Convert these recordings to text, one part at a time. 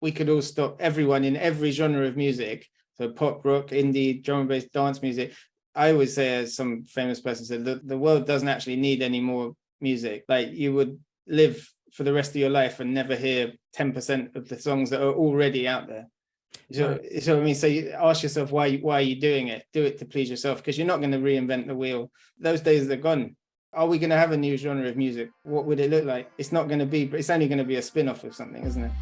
we could all stop, everyone in every genre of music, so pop, rock, indie, drum and bass, dance music. I always say, as some famous person said, the world doesn't actually need any more music. Like, you would live for the rest of your life and never hear 10% of the songs that are already out there. So I mean, so you ask yourself, why are you doing it? Do it to please yourself, because you're not going to reinvent the wheel. Those days are gone. Are we going to have a new genre of music? What would it look like? It's not going to be, but it's only going to be a spin-off of something, isn't it?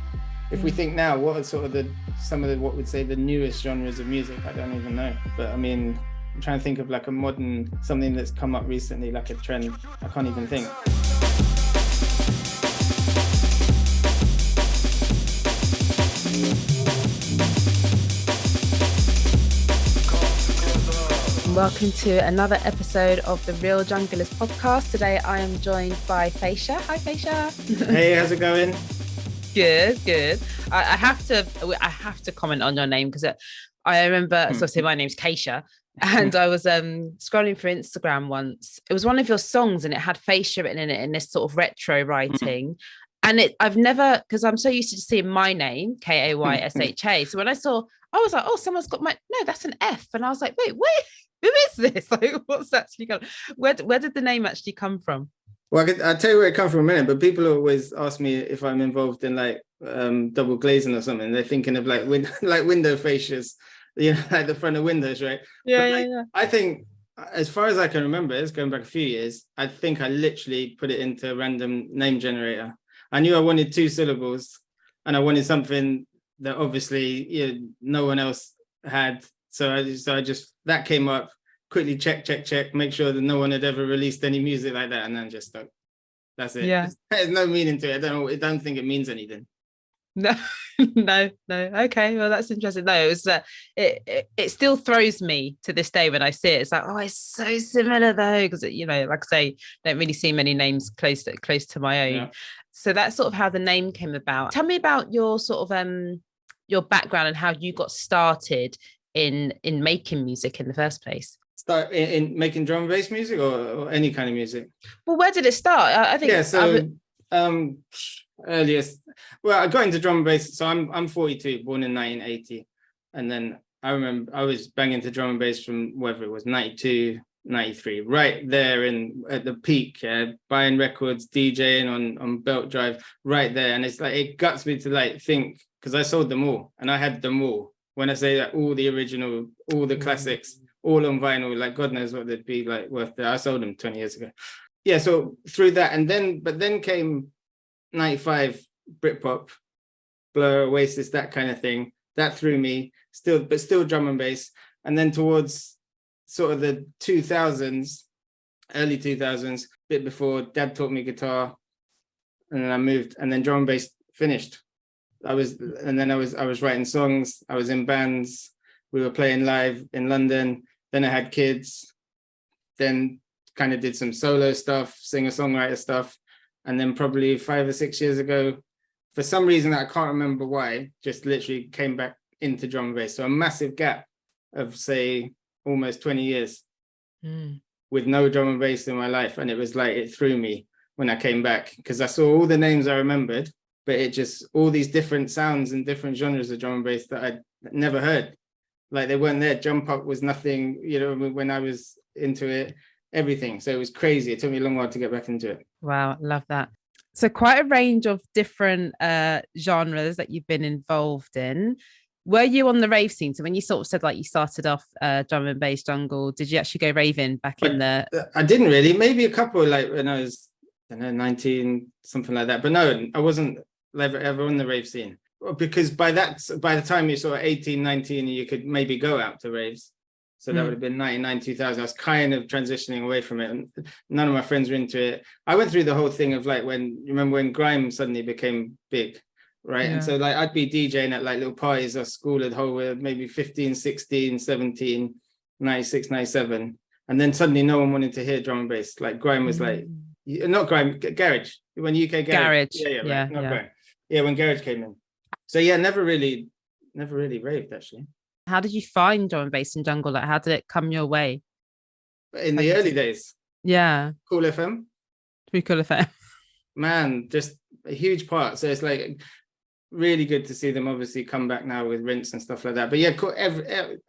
If we think now, what are sort of some of the, what would say, the newest genres of music? I don't even know. But I mean, I'm trying to think of like a modern, something that's come up recently, like a trend. I can't even think. Welcome to another episode of the Real Junglers podcast. Today I am joined by Faysha. Hi Faysha. Hey, how's it going? Good. I have to comment on your name because I remember, so obviously my name's Keisha, and I was scrolling through Instagram once. It was one of your songs and it had Faysha written in it in this sort of retro writing. And I've never, because I'm so used to seeing my name, Kaysha. So when I saw, I was like, oh, someone's got no, that's an F. And I was like, wait, who is this? Like, what's actually going on? Where did the name actually come from? Well, I'll tell you where it comes from in a minute, but people always ask me if I'm involved in like double glazing or something. They're thinking of like window fascias, like the front of windows, right? Yeah. I think, as far as I can remember, it's going back a few years, I think I literally put it into a random name generator. I knew I wanted 2 syllables and I wanted something that obviously no one else had. So I just, that came up, quickly check, make sure that no one had ever released any music like that, and then just stuck. That's it. Yeah. There's no meaning to it. I don't think it means anything. No. Okay, well that's interesting. No, it was it still throws me to this day when I see it. It's like, oh, it's so similar though, because like I say, don't really see many names close to my own. Yeah. So that's sort of how the name came about. Tell me about your sort of your background and how you got started in making music in the first place. Start in making drum and bass music or any kind of music? Well, where did it start? I think earliest. Well, I got into drum and bass. So I'm 42, born in 1980, and then I remember I was banging to drum and bass from whether it was 92, 93, right there at the peak, buying records, DJing on belt drive, right there. And it's like, it guts me to like think, because I sold them all and I had them all. When I say that, all the original, all the classics, all on vinyl, like God knows what they'd be like worth there. I sold them 20 years ago. Yeah, so through that, but then came 95 Britpop, Blur, Oasis, that kind of thing. That threw me, still drum and bass. And then towards sort of the 2000s, early 2000s, bit before, Dad taught me guitar, and then I moved, and then drum and bass finished. I was writing songs, I was in bands, we were playing live in London, then I had kids, then kind of did some solo stuff, singer-songwriter stuff, and then probably 5 or 6 years ago, for some reason that I can't remember why, just literally came back into drum and bass. So a massive gap of, say, almost 20 years with no drum and bass in my life. And it was like, it threw me when I came back, because I saw all the names I remembered, but it just, all these different sounds and different genres of drum and bass that I'd never heard. Like, they weren't there. Jump Up was nothing, when I was into it, everything. So it was crazy. It took me a long while to get back into it. Wow, love that. So quite a range of different genres that you've been involved in. Were you on the rave scene? So when you sort of said like you started off drum and bass jungle, did you actually go raving back in the... I didn't really. Maybe a couple, like when I was, 19, something like that. But no, I wasn't ever on the rave scene. Because by the time you're sort of 18, 19, you could maybe go out to raves. So that would have been 99, 2000. I was kind of transitioning away from it, and none of my friends were into it. I went through the whole thing of like, when grime suddenly became big, right? Yeah. And so like I'd be DJing at like little parties at school at Hollywood, maybe 15, 16, 17, 96, 97. And then suddenly no one wanted to hear drum and bass. Like grime was like, not grime, garage. When UK garage. Yeah. Grime. Yeah, when garage came in. So yeah, never really raved actually. How did you find drum and bass in jungle? Like, how did it come your way? In the early days? Yeah. Cool FM. Through Cool FM. Man, just a huge part. So it's like really good to see them obviously come back now with Rinse and stuff like that. But yeah,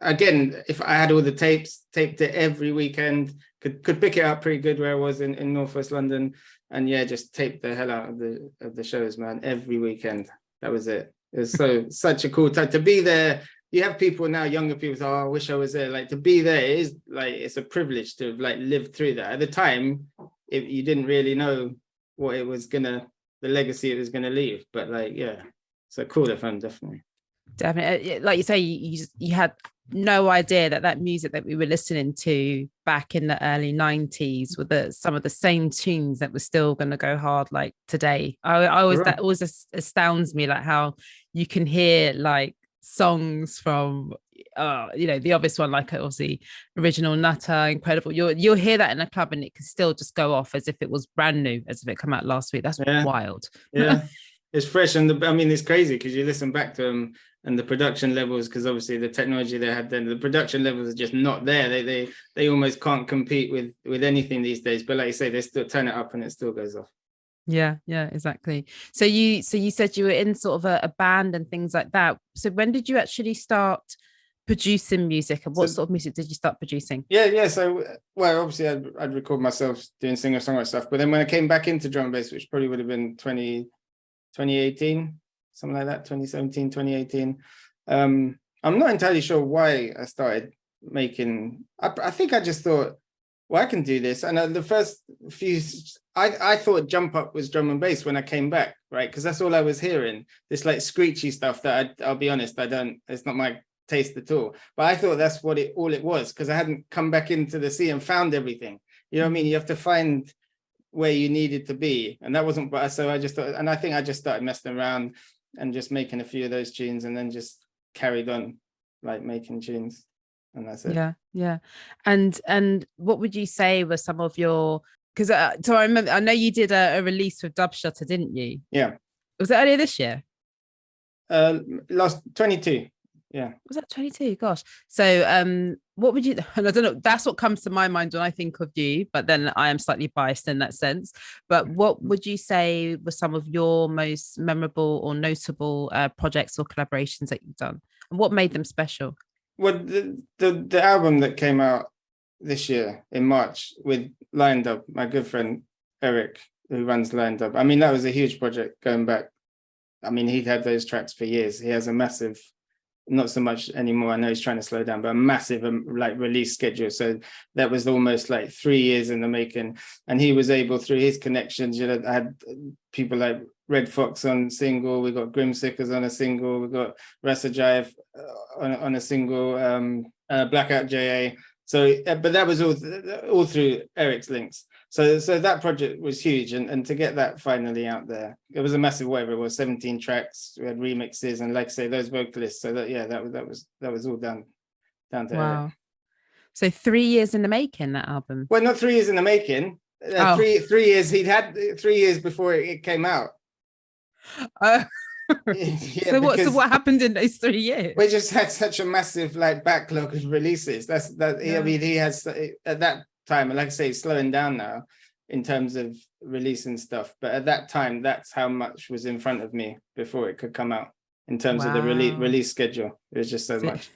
again, if I had all the taped it every weekend, could pick it up pretty good where I was in Northwest London, and yeah, just taped the hell out of the shows, man, every weekend. That was it. It was such a cool time to be there. You have people now, younger people say, oh, I wish I was there. Like, to be there is like, it's a privilege to like live through that. At the time, you didn't really know what it was the legacy it was gonna leave. But like, yeah, it's a cool event, definitely. Definitely, like you say, you had no idea that music that we were listening to back in the early 90s were some of the same tunes that were still going to go hard like today. I always, that always astounds me, like how you can hear like songs from the obvious one, like obviously Original Nutter, Incredible. You'll hear that in a club and it can still just go off as if it was brand new, as if it come out last week. That's wild. Yeah. It's fresh, and I mean, it's crazy because you listen back to them and the production levels, because obviously the technology they had then, the production levels are just not there. They almost can't compete with anything these days. But like you say, they still turn it up and it still goes off. Yeah, exactly. So you said you were in sort of a band and things like that. So when did you actually start producing music, and what sort of music did you start producing? Yeah. So, well, obviously I'd record myself doing singer-songwriter stuff, but then when I came back into drum and bass, which probably would have been 2018, something like that, 2017, 2018. I'm not entirely sure why I started making, I think I just thought, well, I can do this. And the first few, I thought Jump Up was drum and bass when I came back, right? Because that's all I was hearing, this like screechy stuff that I'll be honest, it's not my taste at all. But I thought that's all it was, because I hadn't come back into the sea and found everything. You know what I mean? You have to find where you needed to be, and that wasn't. So I just thought, and I think I just started messing around and just making a few of those tunes, and then just carried on like making tunes, and that's it. Yeah. And what would you say were some of your, because so I know you did a release with Dub Shutter, didn't you? Yeah. Was it earlier this year? Last 22. Yeah. Was that 22? Gosh. So what would you, and I don't know, that's what comes to my mind when I think of you, but then I am slightly biased in that sense. But what would you say were some of your most memorable or notable projects or collaborations that you've done, and what made them special? Well, the album that came out this year in March with Lion Dub, my good friend Eric, who runs Lion Dub. I mean, that was a huge project going back. I mean, he'd had those tracks for years. He has a massive, not so much anymore, I know he's trying to slow down, but a massive like release schedule. So that was almost like 3 years in the making. And he was able, through his connections, I had people like Red Fox on single, we got Grimsickers on a single, we got Rasa Jive on a single, Blackout JA. So, but that was all through Eric's links. So that project was huge, and to get that finally out there, it was a massive, whatever it was, 17 tracks. We had remixes, and like I say, those vocalists. So that was all done down to Eric. So 3 years in the making, that album. Well, not 3 years in the making. 3 years he'd had 3 years before it came out. Yeah, so what happened in those 3 years? We just had such a massive like backlog of releases. I mean, he has at that time, and like I say, he's slowing down now in terms of releasing stuff, but at that time, that's how much was in front of me before it could come out in terms of the release schedule. It was just so much.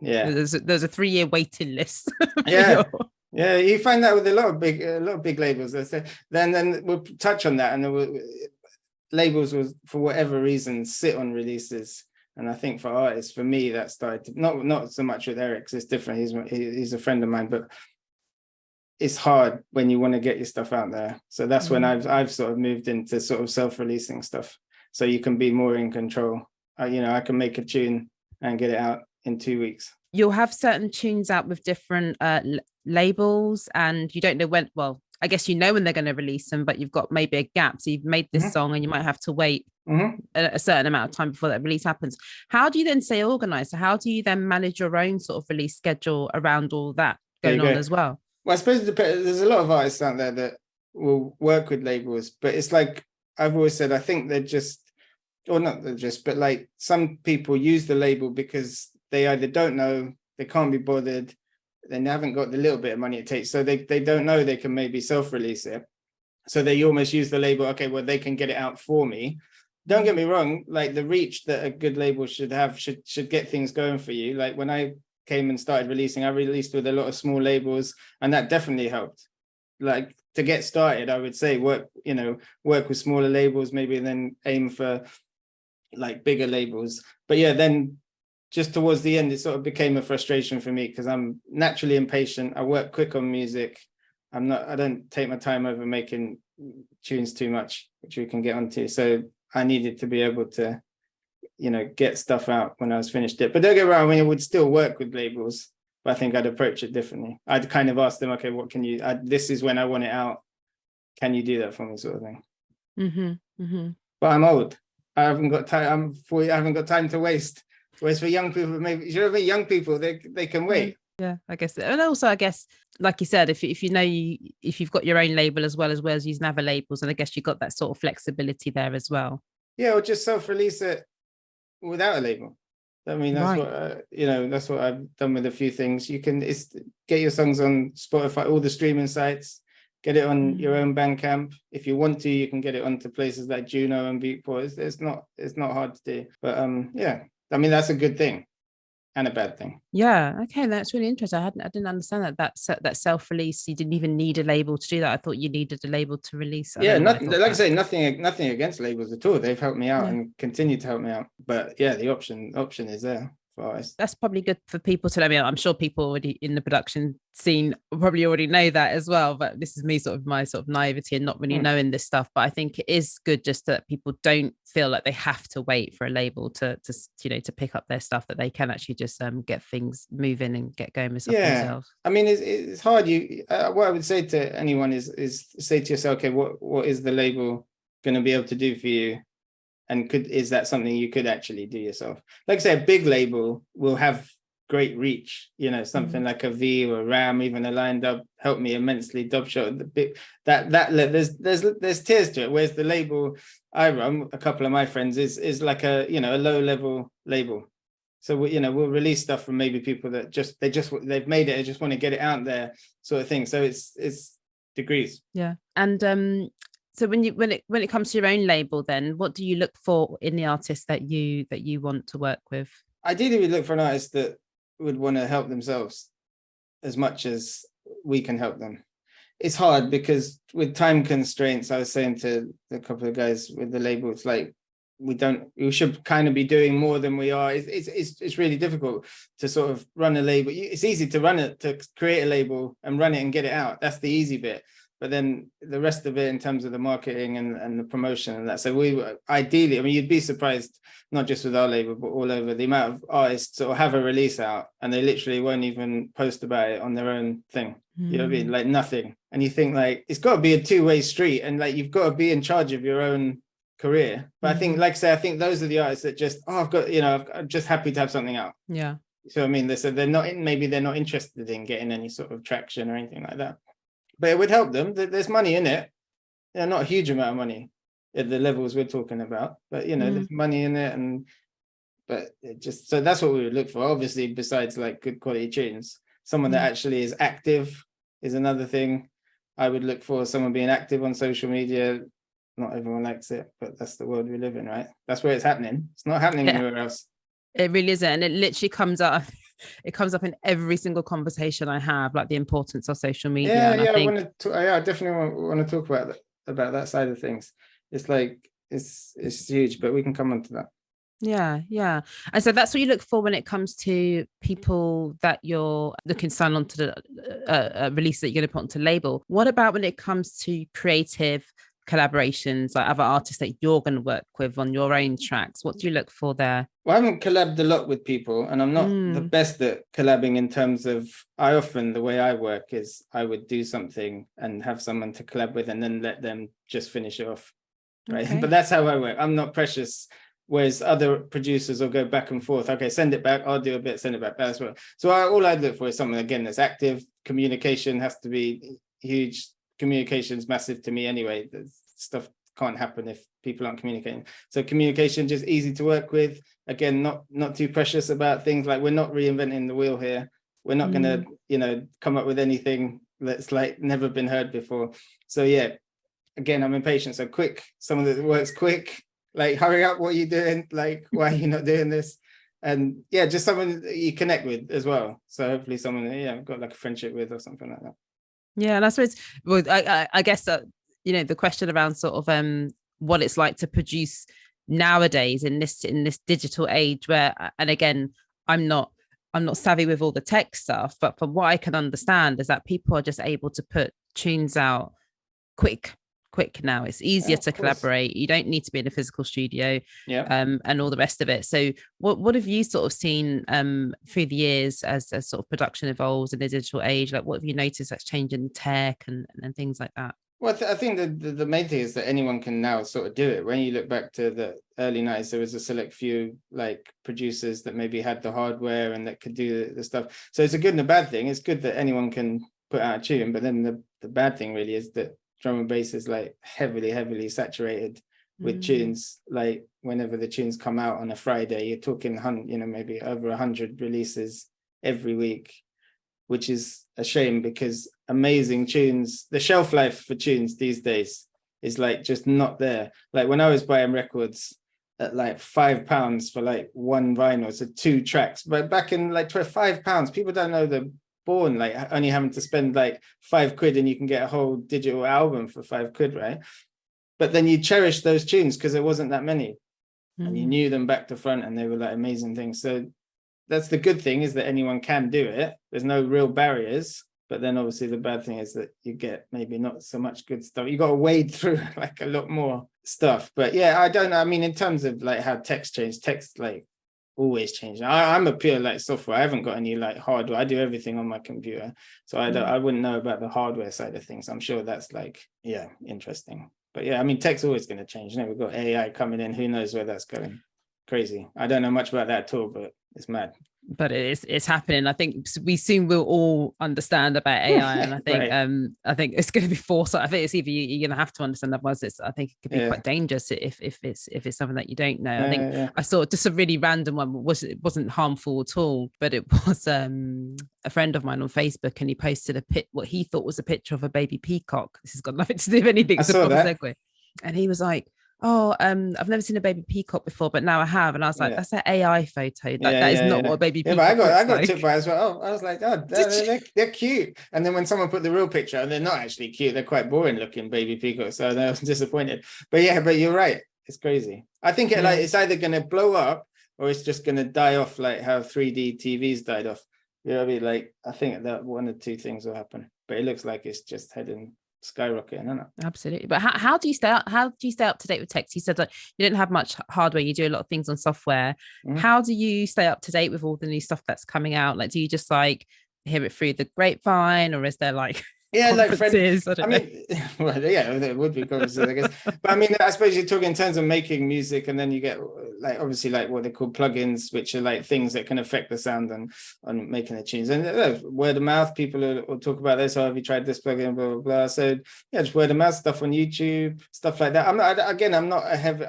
Yeah, there's a 3 year waiting list. Yeah. Yeah, you find that with a lot of big labels. Then we'll touch on that, and labels was, for whatever reason, sit on releases. And I think for artists, for me, that started to, not so much with Eric, 'cause it's different. He's a friend of mine, but it's hard when you want to get your stuff out there. So that's when I've sort of moved into sort of self-releasing stuff, so you can be more in control. I can make a tune and get it out in 2 weeks. You'll have certain tunes out with different labels, and you don't know when. Well, I guess you know when they're going to release them, but you've got maybe a gap. So you've made this song, and you might have to wait a certain amount of time before that release happens. How do you then stay organized? So how do you then manage your own sort of release schedule around all that going on as well? Well, I suppose there's a lot of artists out there that will work with labels, but it's like I've always said, I think they're just, or not they're just, but like some people use the label because they either don't know, they can't be bothered, they haven't got the little bit of money it takes, so they don't know they can maybe self-release it. So they almost use the label, okay, well, they can get it out for me. don't get me wrong, like the reach that a good label should have should get things going for you. Like when I came and started releasing, I released with a lot of small labels, and that definitely helped. Like to get started, I would say work with smaller labels, maybe then aim for like bigger labels. But yeah, then just towards the end, it sort of became a frustration for me because I'm naturally impatient. I work quick on music. I don't take my time over making tunes too much, which we can get onto. So I needed to be able to, get stuff out when I was finished it. But don't get me wrong, I mean, it would still work with labels, but I think I'd approach it differently. I'd kind of ask them, okay, what can you, this is when I want it out. Can you do that for me, sort of thing? But I'm old. I haven't got time. I'm 40. I haven't got time to waste. Whereas for young people, maybe, you know what I mean? Young people, they can wait. Yeah, I guess. And also, I guess, like you said, if you've got your own label as well as using other labels, and I guess you've got that sort of flexibility there as well. Yeah, or just self-release it without a label. I mean, that's right. That's what I've done with a few things. You can get your songs on Spotify, all the streaming sites, get it on your own Bandcamp. If you want to, you can get it onto places like Juno and Beatport. It's not hard to do. But yeah, I mean, that's a good thing and a bad thing. Yeah. Okay. That's really interesting. I didn't understand that self-release. You didn't even need a label to do that. I thought you needed a label to release. Yeah, nothing. Like I say, nothing against labels at all. They've helped me out and continue to help me out. But yeah, the option is there. That's probably good for people to know. I mean, I'm sure people already in the production scene probably already know that as well, but this is me my naivety and not really knowing this stuff. But I think it is good just that people don't feel like they have to wait for a label to pick up their stuff, that they can actually just get things moving and get going with stuff themselves. I mean, it's hard. What I would say to anyone is say to yourself, okay, what is the label going to be able to do for you? And is that something you could actually do yourself? Like I say, a big label will have great reach, something like a V or a Ram, even a line dub helped me immensely. Dub shot, the big there's tiers to it. Whereas the label I run, a couple of my friends, is like a low level label. So we'll release stuff from maybe people that they've made it, they just want to get it out there, sort of thing. So it's degrees. Yeah. And so when it comes to your own label, then what do you look for in the artist that you want to work with? Ideally, we look for an artist that would want to help themselves as much as we can help them. It's hard because with time constraints, I was saying to a couple of guys with the label, it's like we should kind of be doing more than we are. It's really difficult to sort of run a label. It's easy to create a label and run it and get it out. That's the easy bit. But then the rest of it in terms of the marketing and the promotion and that. So we ideally, I mean, you'd be surprised, not just with our label, but all over, the amount of artists that will have a release out and they literally won't even post about it on their own thing. You know what I mean? Like nothing. And you think like, it's got to be a two-way street and like, you've got to be in charge of your own career. But I think, like I say, I think those are the artists that just, I'm just happy to have something out. Yeah. So I mean, they're not interested in getting any sort of traction or anything like that. But it would help them. There's money in it. Not a huge amount of money at the levels we're talking about, but there's money in it. So that's what we would look for. Obviously, besides like good quality tunes, someone that actually is active is another thing. I would look for someone being active on social media. Not everyone likes it, but that's the world we live in, right? That's where it's happening. It's not happening anywhere else. It really isn't. And it literally comes up. It comes up in every single conversation I have, like the importance of social media. I definitely want to talk about that side of things. It's like it's huge, but we can come on to that. Yeah. And so that's what you look for when it comes to people that you're looking to sign on to the release that you're going to put onto label. What about when it comes to creative collaborations, like other artists that you're going to work with on your own tracks? What do you look for there? Well, I haven't collabed a lot with people, and I'm not the best at collabing in terms of, the way I work is I would do something and have someone to collab with and then let them just finish it off, right? Okay. But that's how I work. I'm not precious, whereas other producers will go back and forth. Okay, send it back, I'll do a bit, send it back as well. So all I'd look for is something, again, that's active. Communication has to be huge. Communication's massive to me anyway. Stuff can't happen if people aren't communicating. So communication, just easy to work with. Again, not too precious about things. Like, we're not reinventing the wheel here. We're not gonna, come up with anything that's like never been heard before. So yeah, again, I'm impatient. So quick, someone that works quick, like, hurry up, what are you doing? Like, why are you not doing this? And yeah, just someone that you connect with as well. So hopefully someone that, yeah, got like a friendship with or something like that. Yeah, and I suppose, well, I guess that, you know, the question around sort of what it's like to produce nowadays in this digital age, where, and again, I'm not savvy with all the tech stuff, but from what I can understand is that people are just able to put tunes out quick now. It's easier to collaborate. You don't need to be in a physical studio, and all the rest of it. So what have you sort of seen through the years as sort of production evolves in the digital age? Like, what have you noticed that's changing tech and things like that? Well, I think the main thing is that anyone can now sort of do it. When you look back to the early 90s, there was a select few like producers that maybe had the hardware and that could do the stuff. So it's a good and a bad thing. It's good that anyone can put out a tune, but then the bad thing really is that drum and bass is like heavily saturated with tunes. Like whenever the tunes come out on a Friday, you're talking, you know, maybe over 100 releases every week, which is a shame because amazing tunes, the shelf life for tunes these days is like just not there. Like when I was buying records at like £5 for like one vinyl, so 2 tracks, but back in like £5, people don't know they're born like only having to spend like £5 and you can get a whole digital album for £5, right? But then you cherish those tunes because there wasn't that many, and you knew them back to front, and they were like amazing things. So that's the good thing, is that anyone can do it. There's no real barriers. But then obviously the bad thing is that you get maybe not so much good stuff. You got to wade through like a lot more stuff. But yeah, I don't know. I mean, in terms of like how text changed, text like always changing. I'm a pure like software. I haven't got any like hardware. I do everything on my computer. So I wouldn't know about the hardware side of things. I'm sure that's like, yeah, interesting. But yeah, I mean, tech's always going to change. You know, we've got AI coming in. Who knows where that's going? Crazy. I don't know much about that at all, but it's mad. But it's happening. I think we soon will all understand about AI, and I think Right. I think it's going to be forced. I think it's either you're going to have to understand, otherwise I think it could be quite dangerous if it's something that you don't know. I think I saw just a really random one. It wasn't harmful at all, but it was a friend of mine on Facebook, and he posted what he thought was a picture of a baby peacock. This has got nothing to do with anything. It's a proper segue. And he was like, oh, I've never seen a baby peacock before, but now I have. And I was like, that's an AI photo. That is not what a baby peacock but I got like. tipped by as well. Oh, I was like, oh, they're cute. And then when someone put the real picture, and they're not actually cute, they're quite boring looking baby peacocks. So I was disappointed. But yeah, but you're right. It's crazy. I think it's either going to blow up or it's just going to die off, like how 3D TVs died off. You know what I mean? Like, I think that one or two things will happen. But it looks like it's just heading skyrocketing, isn't it? Absolutely. But how do you stay up to date with tech? You said that you don't have much hardware, you do a lot of things on software. How do you stay up to date with all the new stuff that's coming out? Like, do you just like hear it through the grapevine, or is there like conferences? I mean, well, yeah, there would be conferences, I guess. But I mean, I suppose you're talking in terms of making music, and then you get like obviously like what they call plugins, which are like things that can affect the sound and on making the tunes. And word of mouth, people will talk about this. Oh, have you tried this plugin? Blah blah blah. So yeah, just word of mouth stuff on YouTube, stuff like that. I'm not a heavy.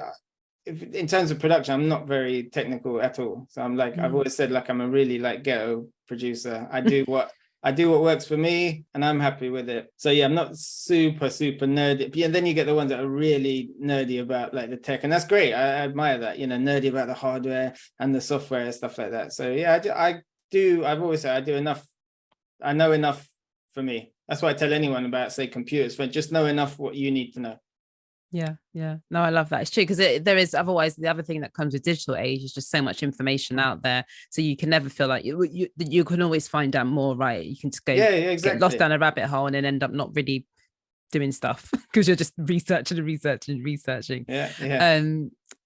In terms of production, I'm not very technical at all. So I'm like, I've always said, like, I'm a really like ghetto producer. I do what works for me, and I'm happy with it. So yeah, I'm not super nerdy. And then you get the ones that are really nerdy about like the tech, and that's great. I admire that, you know, nerdy about the hardware and the software and stuff like that. So yeah, I do. I've always said I do enough. I know enough for me. That's why I tell anyone about, say, computers. But just know enough what you need to know. Yeah. No, I love that. It's true, because there is, otherwise the other thing that comes with digital age is just so much information out there, so you can never feel like you can always find out more, right? You can just go exactly. get lost down a rabbit hole and then end up not really doing stuff because you're just researching.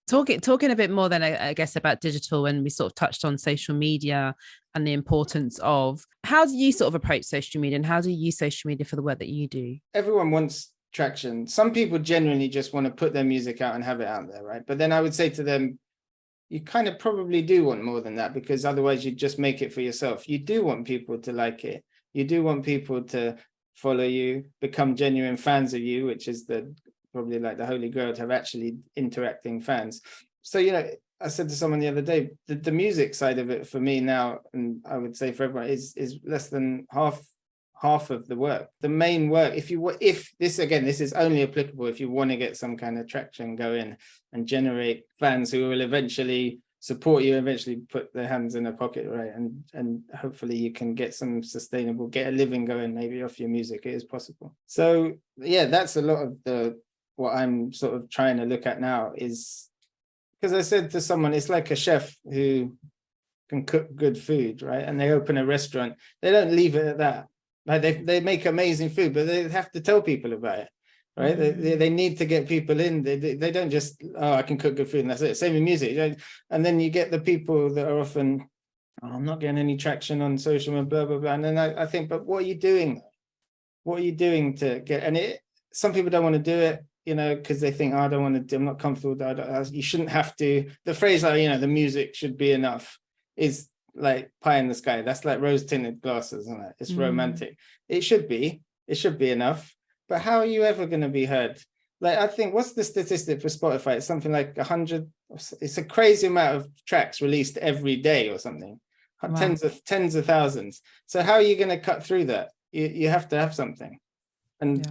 Talking a bit more then, I guess, about digital, and we sort of touched on social media and the importance of, how do you sort of approach social media, and how do you use social media for the work that you do? Everyone wants traction. Some people genuinely just want to put their music out and have it out there, right? But then I would say to them, you kind of probably do want more than that, because otherwise you just make it for yourself. You do want people to like it. You do want people to follow you, become genuine fans of you, which is probably like the holy grail, to have actually interacting fans. So, you know, I said to someone the other day, the music side of it for me now, and I would say for everyone, is less than half half of the work. The main work, if this is only applicable if you want to get some kind of traction going and generate fans who will eventually support you, eventually put their hands in their pocket, right? And hopefully you can get some sustainable, get a living going maybe off your music. It is possible. So yeah, that's a lot of what I'm sort of trying to look at now, is because I said to someone, it's like a chef who can cook good food, right? And they open a restaurant. They don't leave it at that. Like they make amazing food, but they have to tell people about it, right? They need to get people in. They don't just, oh, I can cook good food and that's it. Same with music. And then you get the people that are often, oh, I'm not getting any traction on social and blah, blah, blah. And then I think, but what are you doing? What are you doing to get, and some people don't want to do it, because they think, oh, I don't want to do, I'm not comfortable. You shouldn't have to. The phrase like, the music should be enough is like pie in the sky. That's like rose tinted glasses, isn't it? It's romantic. It should be enough. But how are you ever going to be heard? Like, I think, what's the statistic for Spotify? It's something like 100. It's a crazy amount of tracks released every day or something. Wow. Tens of thousands. So how are you going to cut through that? You have to have something. And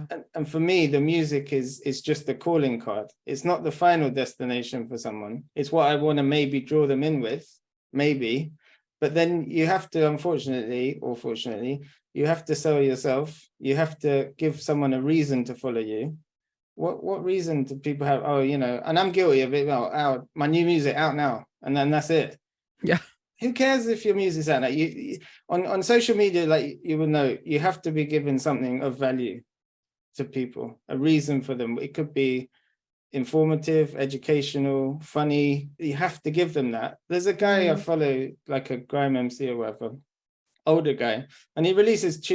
for me, the music is just the calling card. It's not the final destination for someone. It's what I want to maybe draw them in with, maybe. But then you have to, unfortunately or fortunately, you have to sell yourself. You have to give someone a reason to follow you. What reason do people have? Oh, and I'm guilty of it. Well, my new music out now, and then that's it. Yeah. Who cares if your music's out now? On social media, like you will know, you have to be given something of value to people, a reason for them. It could be informative, educational, funny. You have to give them that. There's a guy I follow, like a grime MC or whatever, older guy, and he releases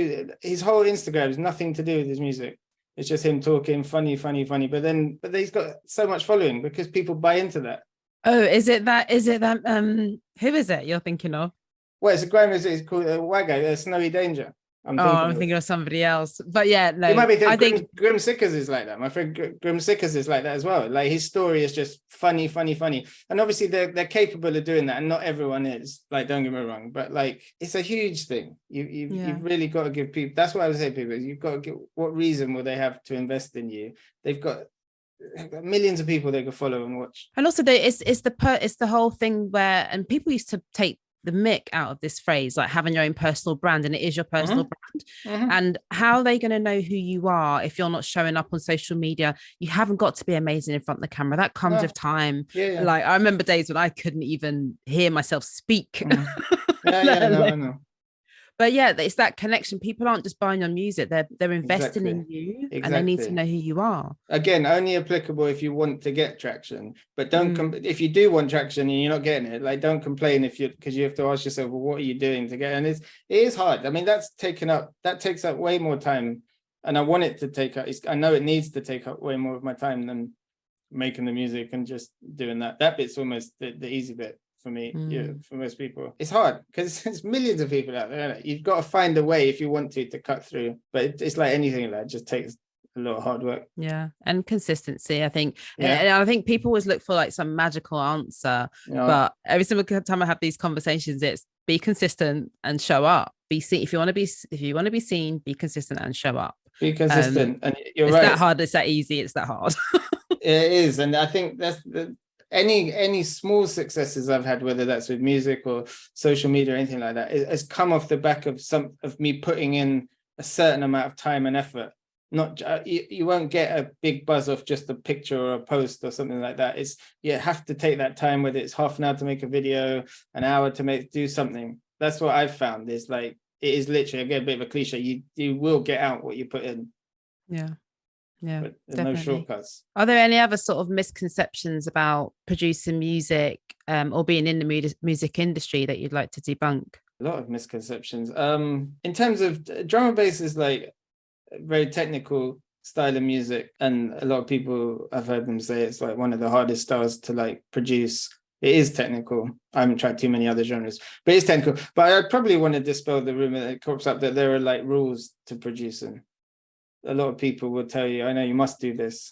his whole Instagram is nothing to do with his music. It's just him talking funny. But he's got so much following because people buy into that. Oh, is it that? Who is it you're thinking of? Well, it's a grime MC. It's called Waggo, Snowy Danger. I'm thinking of somebody else. But yeah, no, it might be I think Grim Sickers is like that. My friend Grim Sickers is like that as well. Like his story is just funny. And obviously they're capable of doing that, and not everyone is. Like, don't get me wrong, but like it's a huge thing. You've really got to give people. That's what I would say, people. You've got to give. What reason will they have to invest in you? They've got millions of people they can follow and watch. And also, it's the whole thing where, and people used to take the mick out of this phrase, like having your own personal brand, and it is your personal brand. And how are they going to know who you are if you're not showing up on social media? You haven't got to be amazing in front of the camera. That comes with time. Like, I remember days when I couldn't even hear myself speak. I know. But yeah, it's that connection. People aren't just buying your music; they're investing in you, and they need to know who you are. Again, only applicable if you want to get traction. But don't if you do want traction and you're not getting it, like, don't complain because you have to ask yourself, well, what are you doing to get it? And it is hard. I mean, that takes up way more time, and I want it to take up. I know it needs to take up way more of my time than making the music and just doing that. That bit's almost the easy bit. For me, for most people, it's hard because there's millions of people out there. You've got to find a way if you want to cut through. But it's like anything that just takes a lot of hard work. Yeah, and consistency, I think. And I think people always look for like some magical answer. But every single time I have these conversations, it's be consistent and show up. Be seen. If you want to be seen, be consistent and show up. Be consistent, and you're it's right. It's that hard. It's that easy. It's that hard. It is, and I think that's the. Any small successes I've had, whether that's with music or social media or anything like that, it has come off the back of me putting in a certain amount of time and effort. Not you won't get a big buzz off just a picture or a post or something like that. You have to take that time, whether it's half an hour to make a video, an hour to do something. That's what I've found is like, it is literally, again, a bit of a cliche. You will get out what you put in. Yeah, but there's definitely. no shortcuts. Are there any other sort of misconceptions about producing music or being in the music industry that you'd like to debunk? A lot of misconceptions. In terms of drum and bass is like a very technical style of music, and a lot of people, I've heard them say it's like one of the hardest styles to like produce. It is technical. I haven't tried too many other genres, but it's technical. But I probably want to dispel the rumor that crops up that there are like rules to producing. A lot of people will tell you, I know you must do this,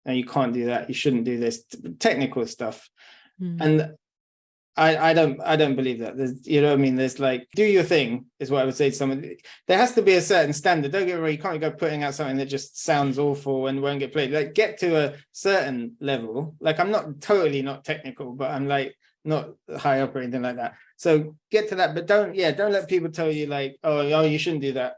and you can't do that. You shouldn't do this. Technical stuff. And I don't believe that. There's, you know what I mean? There's like, do your thing is what I would say to someone. There has to be a certain standard. Don't get me wrong, you can't go putting out something that just sounds awful and won't get played. Like, get to a certain level. Like, I'm not totally not technical, but I'm like not high up or anything like that. So get to that, but don't let people tell you like, oh, you shouldn't do that.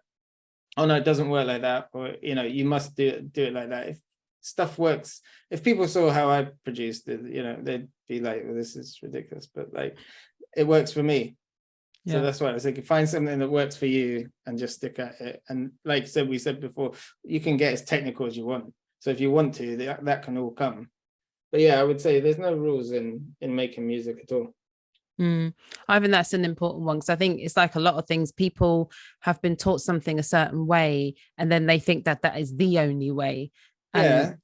Oh no, it doesn't work like that. Or, you know, you must do it like that. If stuff works, if people saw how I produced it, you know, they'd be like, well, this is ridiculous, but like, it works for me. So that's why I was like, find something that works for you and just stick at it. And like we said before, you can get as technical as you want. So if you want to, that can all come. But yeah, I would say there's no rules in making music at all. I think that's an important one, because I think it's like a lot of things. People have been taught something a certain way, and then they think that that is the only way. And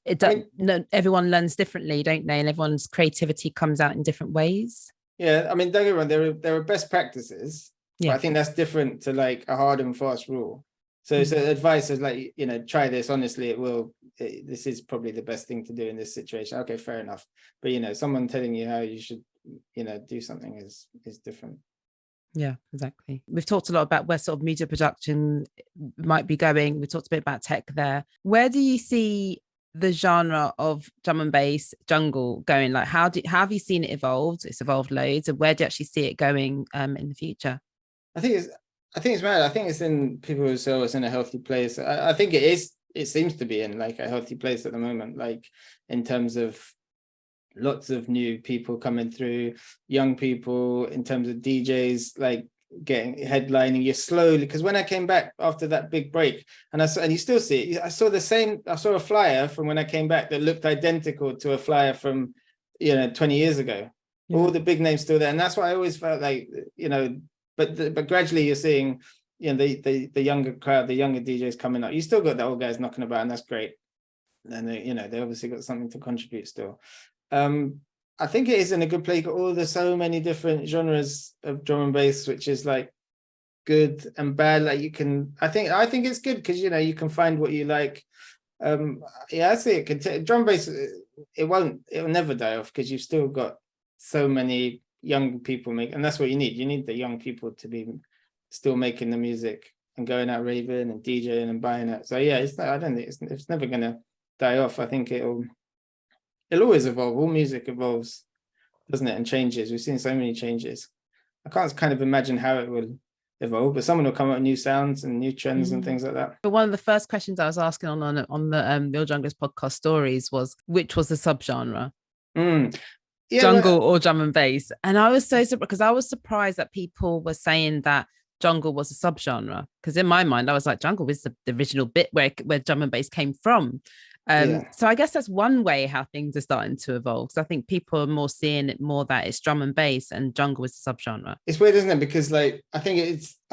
everyone learns differently, don't they? And everyone's creativity comes out in different ways. Yeah, I mean, don't get me wrong, there are best practices. Yeah, but I think that's different to like a hard and fast rule. So advice is like, you know, try this. Honestly, this is probably the best thing to do in this situation. Okay, fair enough. But you know, someone telling you how you should, you know, do something is different. Yeah, exactly. We've talked a lot about where sort of media production might be going. We talked a bit about tech there. Where do you see the genre of drum and bass jungle going? Like, how have you seen it evolved? It's evolved loads. And where do you actually see it going in the future? I think it's mad. I think it's in people who say it's in a healthy place. I think it is. It seems to be in like a healthy place at the moment, like in terms of lots of new people coming through, young people, in terms of DJs, like getting headlining. You're slowly, because when I came back after that big break, and you still see it, I saw a flyer from when I came back that looked identical to a flyer from, you know, 20 years ago. Yeah. All the big names still there. And that's why I always felt like, you know, but gradually you're seeing, you know, the younger crowd, the younger DJs coming up. You still got the old guys knocking about, and that's great. And they, you know, they obviously got something to contribute still. I think it is in a good place. There's so many different genres of drum and bass, which is like good and bad. Like I think it's good because, you know, you can find what you like. Yeah, I see it. Drum and bass, it'll never die off, because you've still got so many young people and that's what you need. You need the young people to be still making the music and going out raving and DJing and buying it. So yeah, I don't think it's never gonna die off. I think it'll always evolve. All music evolves, doesn't it? And changes. We've seen so many changes. I can't kind of imagine how it will evolve, but someone will come up with new sounds and new trends and things like that. But one of the first questions I was asking on the Real Junglers podcast stories was, which was the subgenre? Yeah, jungle or drum and bass? And I was so surprised, because I was surprised that people were saying that jungle was a subgenre, because in my mind I was like, jungle is the original bit where drum and bass came from. So I guess that's one way how things are starting to evolve. So I think people are more seeing it more that it's drum and bass and jungle is a subgenre. It's weird, isn't it? Because like I think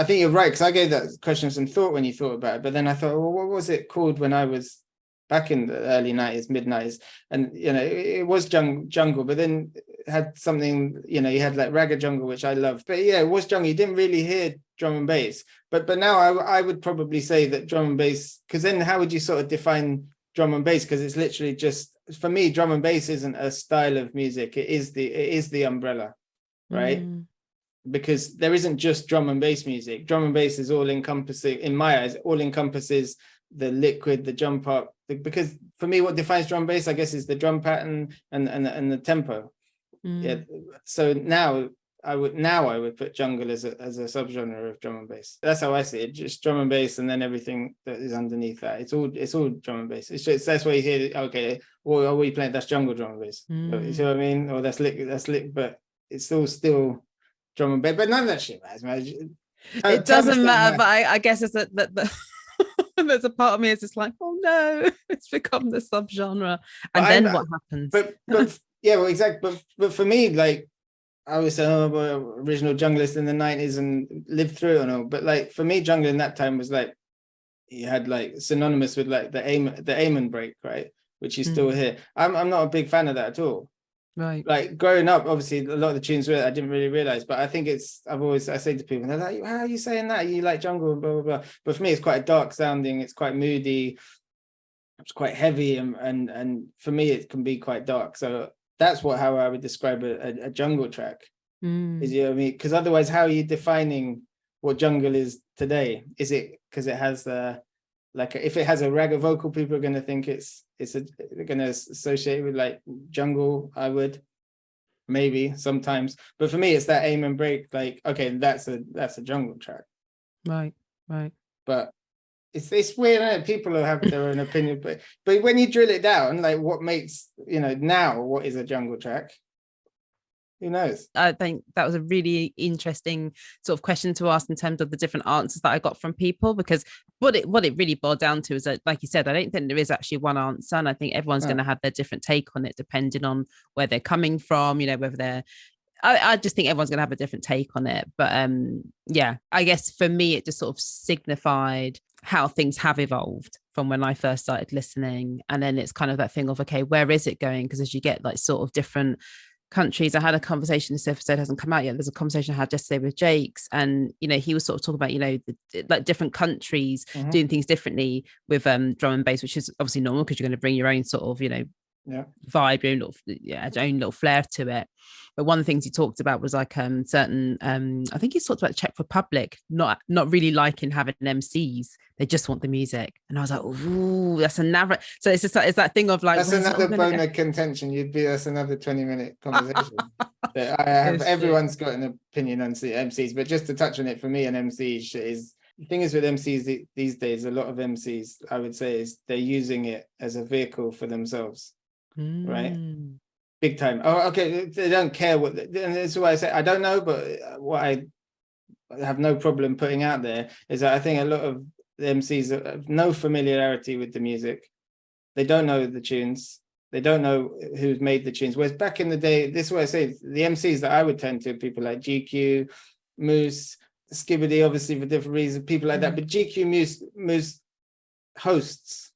you're right, because I gave that question some thought when you thought about it, but then I thought, well, what was it called when I was back in the early 90s, mid 90s? And you know, it was jungle, but then it had something, you know, you had like ragged jungle, which I love, but yeah, it was jungle. You didn't really hear drum and bass, but now I would probably say that drum and bass, because then how would you sort of define drum and bass? Because it's literally just, for me, drum and bass isn't a style of music, it is the umbrella, right? Because there isn't just drum and bass music. Drum and bass is all encompassing, in my eyes, all encompasses the liquid, the jump up, because for me what defines drum and bass, I guess, is the drum pattern and the tempo. Yeah, so now I would put jungle as a subgenre of drum and bass. That's how I see it. Just drum and bass, and then everything that is underneath that. It's all drum and bass. It's just, that's why you hear, okay, what are we playing? That's jungle drum and bass. You see what I mean? Or that's lick, but it's all still drum and bass. But none of that shit matters. It doesn't matter. But I guess it's that there's a part of me is just like, oh no, it's become the subgenre, and then what happens? But yeah, well, exactly. But for me, like, I was original junglist in the 90s and lived through it and all. But like for me, jungle in that time was like, you had like synonymous with like the Amen break, right? Which you still hear. I'm not a big fan of that at all. Right. Like growing up, obviously a lot of the tunes were, I didn't really realize, but I think I say to people, they're like, how are you saying that? You like jungle and blah, blah, blah. But for me, it's quite dark sounding. It's quite moody. It's quite heavy. And for me, it can be quite dark. So that's how I would describe a jungle track. Is, you know what I mean? Because otherwise, how are you defining what jungle is today? Is it because it has like if it has a ragga vocal, people are going to think they're going to associate it with like jungle. I would maybe sometimes, but for me, it's that aim and break. Like, okay, that's a jungle track, right. But it's weird, isn't it? People have their own opinion, but when you drill it down, like what makes, now what is a jungle track? Who knows? I think that was a really interesting sort of question to ask in terms of the different answers that I got from people, because what it really boiled down to is that, like you said, I don't think there is actually one answer, and I think everyone's going to have their different take on it depending on where they're coming from, whether they're I just think everyone's going to have a different take on it. But yeah, I guess for me, it just sort of signified how things have evolved from when I first started listening. And then it's kind of that thing of, okay, where is it going? Because as you get like sort of different countries, I had a conversation, this episode hasn't come out yet, there's a conversation I had yesterday with Jakes, and he was sort of talking about like different countries doing things differently with drum and bass, which is obviously normal because you're going to bring your own sort of vibe, your own little flair to it. But one of the things he talked about was like certain I think he talked about Czech Republic not really liking having MCs, they just want the music. And I was like, ooh, that's another, so it's just like, it's that thing of like, that's another bone of contention. That's another 20-minute conversation. Everyone's got an opinion on MCs, but just to touch on it, for me, an MC is, the thing is with MCs these days, a lot of MCs, I would say, is they're using it as a vehicle for themselves. Right, big time. Oh, okay, they don't care what, and that's why I say I don't know, but what I have no problem putting out there is that I think a lot of the MCs have no familiarity with the music. They don't know the tunes, they don't know who's made the tunes. Whereas back in the day, this is what I say, the MCs that I would tend to, people like GQ, Moose, Skibbity, obviously for different reasons, people like that, but GQ, Moose hosts,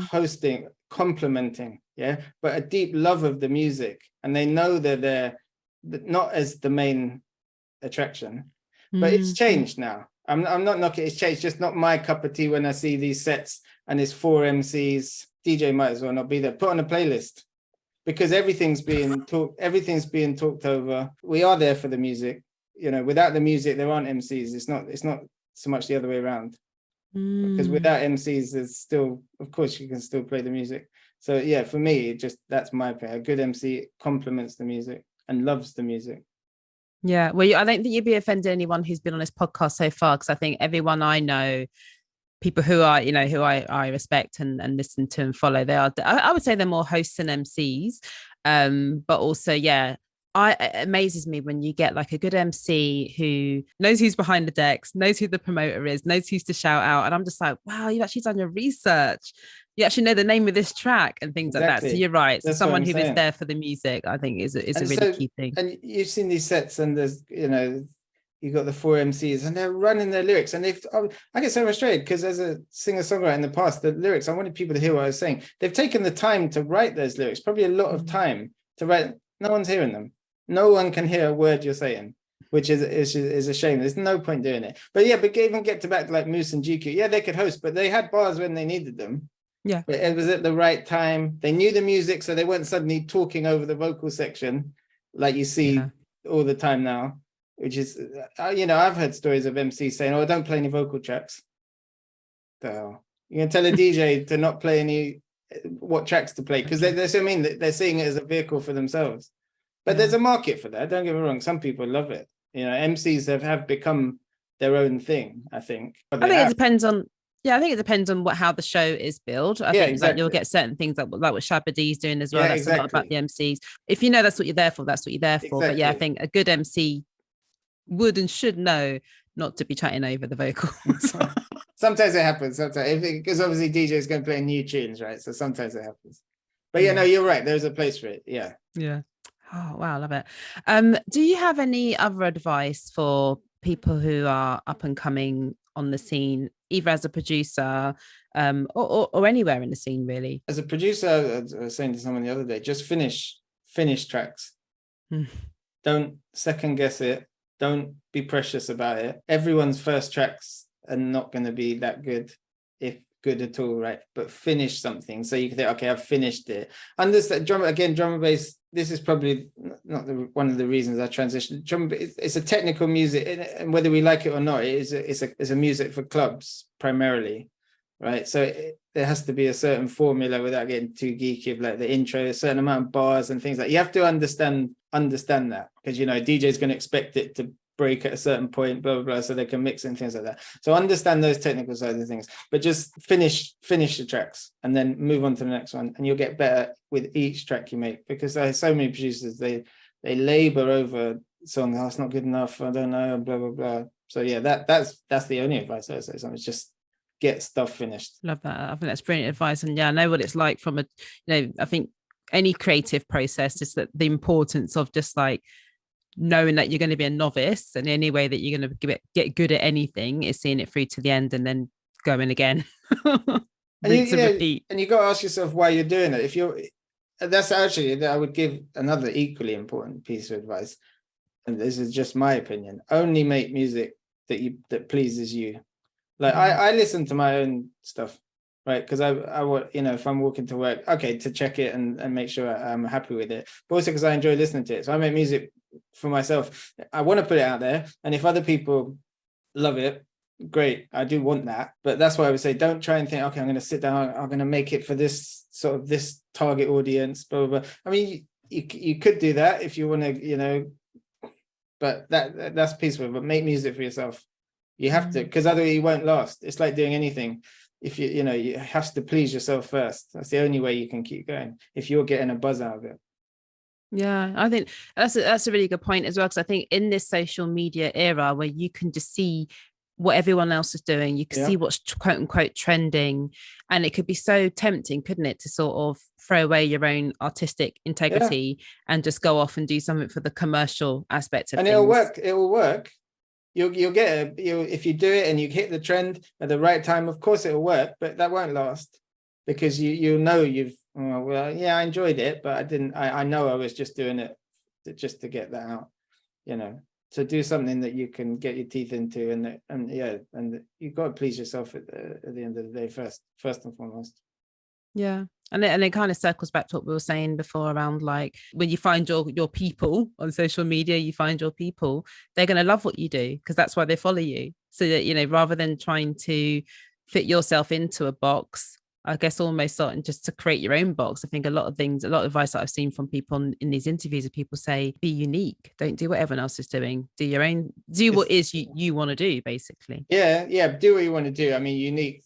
hosting, complimenting, but a deep love of the music, and they know that they're not as the main attraction. But it's changed now. I'm not knocking, it's changed, just not my cup of tea when I see these sets and it's 4 MCs. DJ might as well not be there. Put on a playlist, because everything's being talked over. We are there for the music. Without the music, there aren't MCs. It's not so much the other way around. Because without MCs, there's still, of course, you can still play the music. So yeah, for me, that's my opinion. A good MC complements the music and loves the music. Yeah, well, I don't think you'd be offending anyone who's been on this podcast so far, because I think everyone I know, people who are, who I respect and listen to and follow, I would say they're more hosts than MCs. But also, it amazes me when you get like a good MC who knows who's behind the decks, knows who the promoter is, knows who's to shout out. And I'm just like, wow, you've actually done your research. You actually know the name of this track and things like that. So you're right. So someone who is there for the music, I think is a really key thing. And you've seen these sets, and there's, you've got the 4 MCs and they're running their lyrics. And I get so frustrated because as a singer-songwriter in the past, the lyrics, I wanted people to hear what I was saying. They've taken the time to write those lyrics, probably a lot of time to write. No one's hearing them. No one can hear a word you're saying, which is a shame. There's no point doing it. But even get to back to like Moose and GQ. Yeah, they could host, but they had bars when they needed them. Yeah, but it was at the right time. They knew the music, so they weren't suddenly talking over the vocal section like you see all the time now. Which is, I've heard stories of MCs saying, "Oh, don't play any vocal tracks." So you can tell a DJ to not play what tracks to play, because they're seeing it as a vehicle for themselves. But there's a market for that. Don't get me wrong. Some people love it. MCs have become their own thing, I think. I think it depends on. Yeah, I think it depends on how the show is built. I think exactly. Like you'll get certain things like what Shabadi's doing as well. That's a lot about the MCs. If you know that's what you're there for, that's what you're there for. Exactly. But yeah, I think a good MC would and should know not to be chatting over the vocals. Sometimes it happens. Because obviously DJ is going to play new tunes, right? So sometimes it happens. But no, you're right. There's a place for it. Yeah. Yeah. Oh wow, I love it. Do you have any other advice for people who are up and coming on the scene, either as a producer or anywhere in the scene, really? As a producer, I was saying to someone the other day, just finish tracks. Don't second guess it. Don't be precious about it. Everyone's first tracks are not going to be that good. good at all, right? But finish something. So you can think, okay, I've finished it. Understand drum and bass. This is probably not one of the reasons I transitioned. It's a technical music, and whether we like it or not, it's a music for clubs primarily, right? So there has to be a certain formula without getting too geeky, like the intro, a certain amount of bars and things like. You have to understand that, because DJ is going to expect it to break at a certain point, blah blah blah, so they can mix and things like that. So understand those technical side of things, but just finish the tracks and then move on to the next one, and you'll get better with each track you make, because there's so many producers, they labor over songs. Oh, it's not good enough, I don't know, blah blah blah. So yeah, that's the only advice I would say. Something, just get stuff finished. Love that. I think that's brilliant advice. And yeah, I know what it's like from I think any creative process is that the importance of just like knowing that you're going to be a novice, and the only way that you're going to get good at anything is seeing it through to the end and then going again. Repeat. And you got to ask yourself why you're doing it. That's actually, I would give another equally important piece of advice, and this is just my opinion: only make music that pleases you. Like I listen to my own stuff, right? Because I if I'm walking to work, okay, to check it and make sure I'm happy with it, but also because I enjoy listening to it. So I make music for myself. I want to put it out there, and if other people love it, great. I do want that, but that's why I would say, don't try and think, okay, I'm going to sit down, I'm going to make it for this sort of this target audience, blah blah blah. I mean, you could do that if you want to, but that's peaceful. But make music for yourself. You have to, because otherwise you won't last. It's like doing anything. If you have to please yourself first. That's the only way you can keep going, if you're getting a buzz out of it. Yeah, I think that's a really good point as well, because I think in this social media era where you can just see what everyone else is doing, you can see what's quote unquote trending, and it could be so tempting, couldn't it, to sort of throw away your own artistic integrity and just go off and do something for the commercial aspect of things. It will work. You'll get if you do it and you hit the trend at the right time, of course it'll work, but that won't last, because you know I enjoyed it, but I know I was just doing it just to get that out, to do something that you can get your teeth into, and you've got to please yourself at the end of the day first and foremost. Yeah. And it kind of circles back to what we were saying before around, like, when you find your people on social media, you find your people, they're going to love what you do, because that's why they follow you. So that, rather than trying to fit yourself into a box, I guess almost starting just to create your own box. I think a lot of advice that I've seen from people in these interviews are people say, be unique. Don't do what everyone else is doing. Do your own, what is you want to do, basically. Yeah. Do what you want to do. I mean, unique.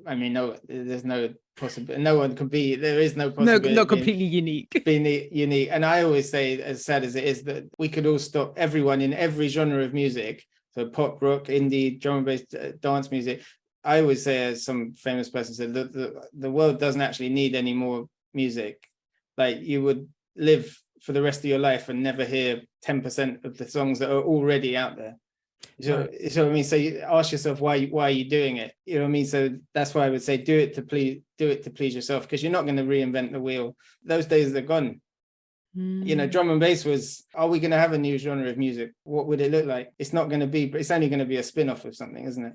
I mean, no, there's no possibility. No one can be. There is no possibility. No, not completely unique. Being unique. And I always say, as sad as it is, that we could all stop everyone in every genre of music. So pop, rock, indie, drum and bass, dance music. I always say, as some famous person said, the world doesn't actually need any more music. Like, you would live for the rest of your life and never hear 10% of the songs that are already out there. So what I mean, so you ask yourself, why are you doing it? You know what I mean? So that's why I would say, do it to please yourself, because you're not going to reinvent the wheel. Those days are gone. Drum and bass was, are we going to have a new genre of music? What would it look like? It's not going to be, but it's only going to be a spin-off of something, isn't it?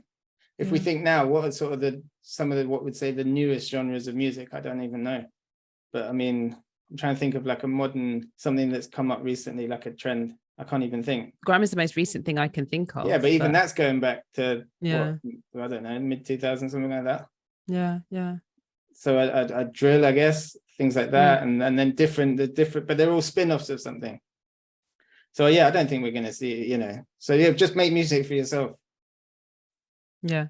If we think now, what are sort of some of the what would say the newest genres of music? I don't even know. But I mean, I'm trying to think of like a modern, something that's come up recently, like a trend. I can't even think. Grime is the most recent thing I can think of. Yeah, but even that's going back to, I don't know, mid-2000s, something like that. Yeah. So a drill, I guess, things like that. And then different, but they're all spin-offs of something. So yeah, I don't think we're going to see, So yeah, just make music for yourself. Yeah.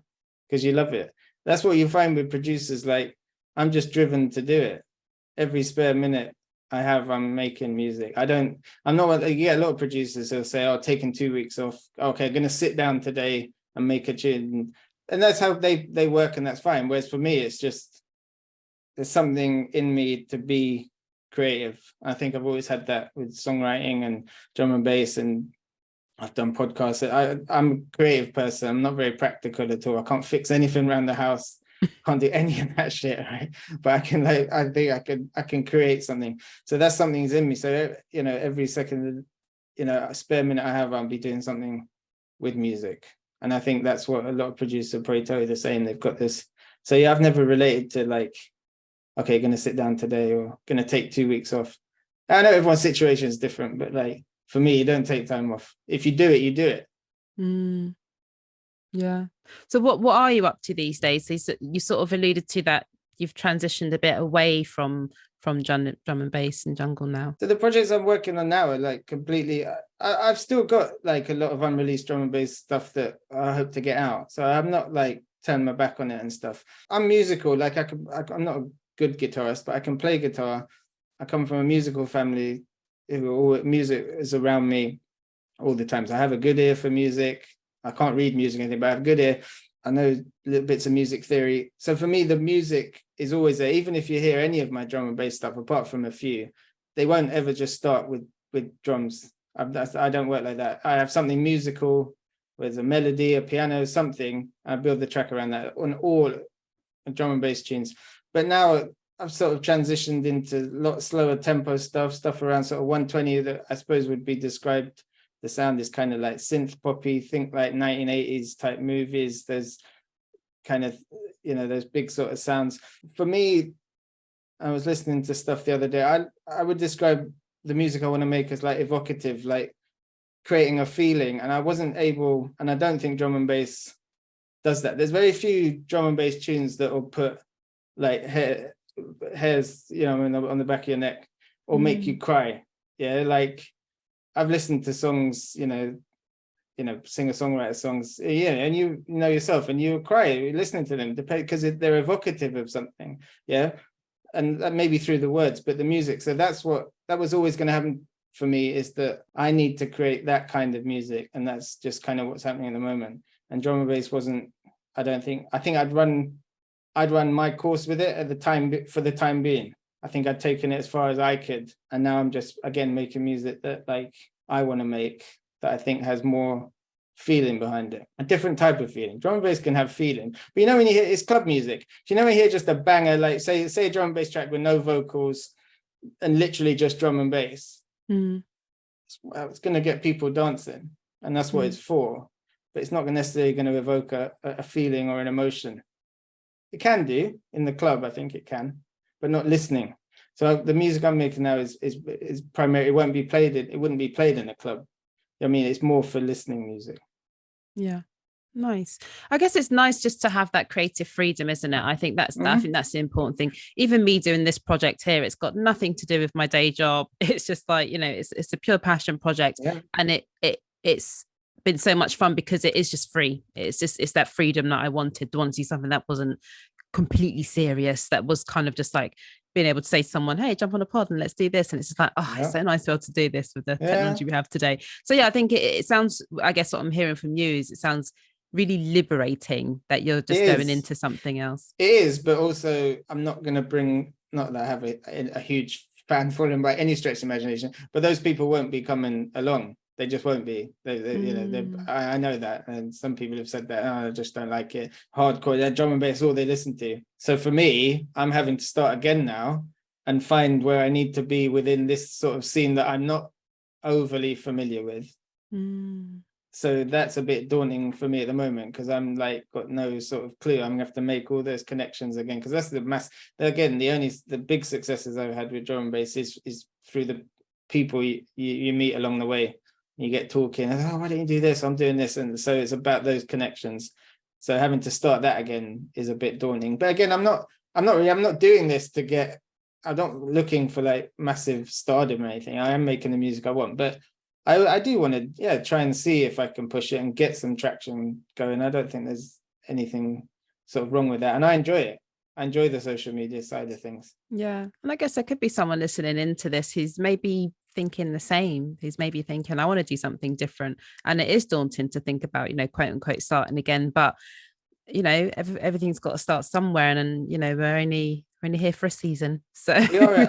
Because you love it. That's what you find with producers. Like, I'm just driven to do it. Every spare minute I have, I'm making music. I'm not, you get a lot of producers who'll say, oh, taking 2 weeks off. Okay, I'm going to sit down today and make a tune. And that's how they work, and that's fine. Whereas for me, it's just, there's something in me to be creative. I think I've always had that with songwriting and drum and bass, and I've done podcasts. I'm a creative person. I'm not very practical at all. I can't fix anything around the house. Can't do any of that shit, right? But I think I can create something. So that's something's in me. So every second, a spare minute I have, I'll be doing something with music. And I think that's what a lot of producers probably tell you the same. They've got this So yeah, I've never related to like, okay, going to sit down today or going to take 2 weeks off. I know everyone's situation is different, but like for me, you don't take time off. If you do it, you do it. Mm, yeah. So what are you up to these days? So you sort of alluded to that you've transitioned a bit away from drum and bass and jungle now. So the projects I'm working on now are like completely. I've still got like a lot of unreleased drum and bass stuff that I hope to get out. So I'm not like turning my back on it and stuff. I'm musical. Like I'm not a good guitarist, but I can play guitar. I come from a musical family. Music is around me all the time. So I have a good ear for music. I can't read music or anything, but I have a good ear. I know little bits of music theory. So for me, the music is always there. Even if you hear any of my drum and bass stuff, apart from a few, they won't ever just start with drums. I don't work like that. I have something musical, with a melody, a piano, something. I build the track around that on all drum and bass tunes. But now I've sort of transitioned into a lot slower tempo stuff around sort of 120 that I suppose would be described. The sound is kind of like synth poppy, think like 1980s type movies. There's kind of, those big sort of sounds. For me, I was listening to stuff the other day. I would describe the music I want to make as like evocative, like creating a feeling. And I wasn't able, and I don't think drum and bass does that. There's very few drum and bass tunes that will put like hairs, on the back of your neck or make you cry. Yeah, like I've listened to songs, singer-songwriter songs, and you know yourself, and you cry listening to them because they're evocative of something, yeah, and maybe through the words, but the music. So that was always going to happen for me, is that I need to create that kind of music, and that's just kind of what's happening at the moment. And drum and bass wasn't. I think I'd run my course with it at the time for the time being. I think I'd taken it as far as I could. And now I'm just, again, making music that like I want to make, that I think has more feeling behind it. A different type of feeling. Drum and bass can have feeling. But when you hear, it's club music. When you hear just a banger, like say a drum and bass track with no vocals and literally just drum and bass, it's going to get people dancing. And that's what it's for. But it's not necessarily going to evoke a feeling or an emotion. It can do in the club, I think it can, but not listening. So the music I'm making now is primarily, it wouldn't be played in a club. It's more for listening music. Yeah. Nice. I guess it's nice just to have that creative freedom, isn't it? I think that's the important thing. Even me doing this project here, it's got nothing to do with my day job. It's just like, it's a pure passion project. Yeah. And it's been so much fun because it is just free. It's that freedom that I wanted to do something that wasn't completely serious, that was kind of just like being able to say to someone, hey, jump on a pod and let's do this. And it's just like, it's so nice to be able to do this with the technology we have today. So yeah, I think it sounds, I guess what I'm hearing from you is it sounds really liberating that you're just going into something else. It is, but also I'm not going to bring, not that I have a huge fan following by any stretch of imagination, but those people won't be coming along. They just won't be. I know that, and some people have said that. I just don't like it. Hardcore, that drum and bass, all they listen to. So for me, I'm having to start again now and find where I need to be within this sort of scene that I'm not overly familiar with. So that's a bit daunting for me at the moment, because I'm like got no sort of clue. I'm gonna have to make all those connections again, because that's the big successes I've had with drum and bass is through the people you meet along the way. You get talking, why don't you do this? I'm doing this. And so it's about those connections. So having to start that again is a bit daunting. But again, I'm not doing this to get, I'm not looking for like massive stardom or anything. I am making the music I want, but I do want to, try and see if I can push it and get some traction going. I don't think there's anything sort of wrong with that. And I enjoy it. I enjoy the social media side of things. Yeah. And I guess there could be someone listening into this who's maybe thinking the same, who's maybe thinking, I want to do something different. And it is daunting to think about, quote unquote, starting again. But, everything's got to start somewhere. And, we're only here for a season. So I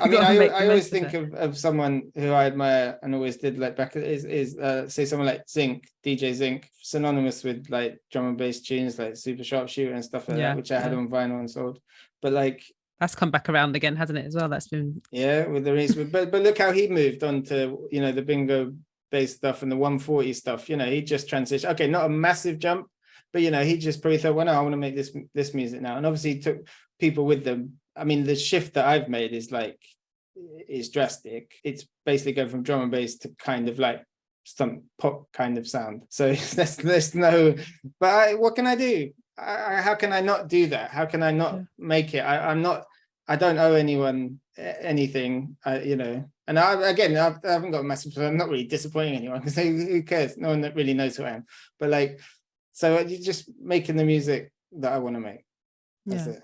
always think of someone who I admire and always did, like back is say someone like Zinc, DJ Zinc, synonymous with like drum and bass tunes like Super Sharpshooter and stuff like that, which I had on vinyl and sold. But like that's come back around again, hasn't it, as well? That's been with the race. but look how he moved on to the bingo bass stuff and the 140 stuff. He just transitioned. Okay, not a massive jump, But he just probably thought, well, no, I want to make this music now. And obviously he took people with them. I mean, the shift that I've made is drastic. It's basically going from drum and bass to kind of like some pop kind of sound. So there's no, but what can I do? How can I not do that? How can I not make it? I don't owe anyone anything, and I haven't got a massive, I'm not really disappointing anyone, because who cares? No one that really knows who I am. But like, so you're just making the music that I want to make. That's it.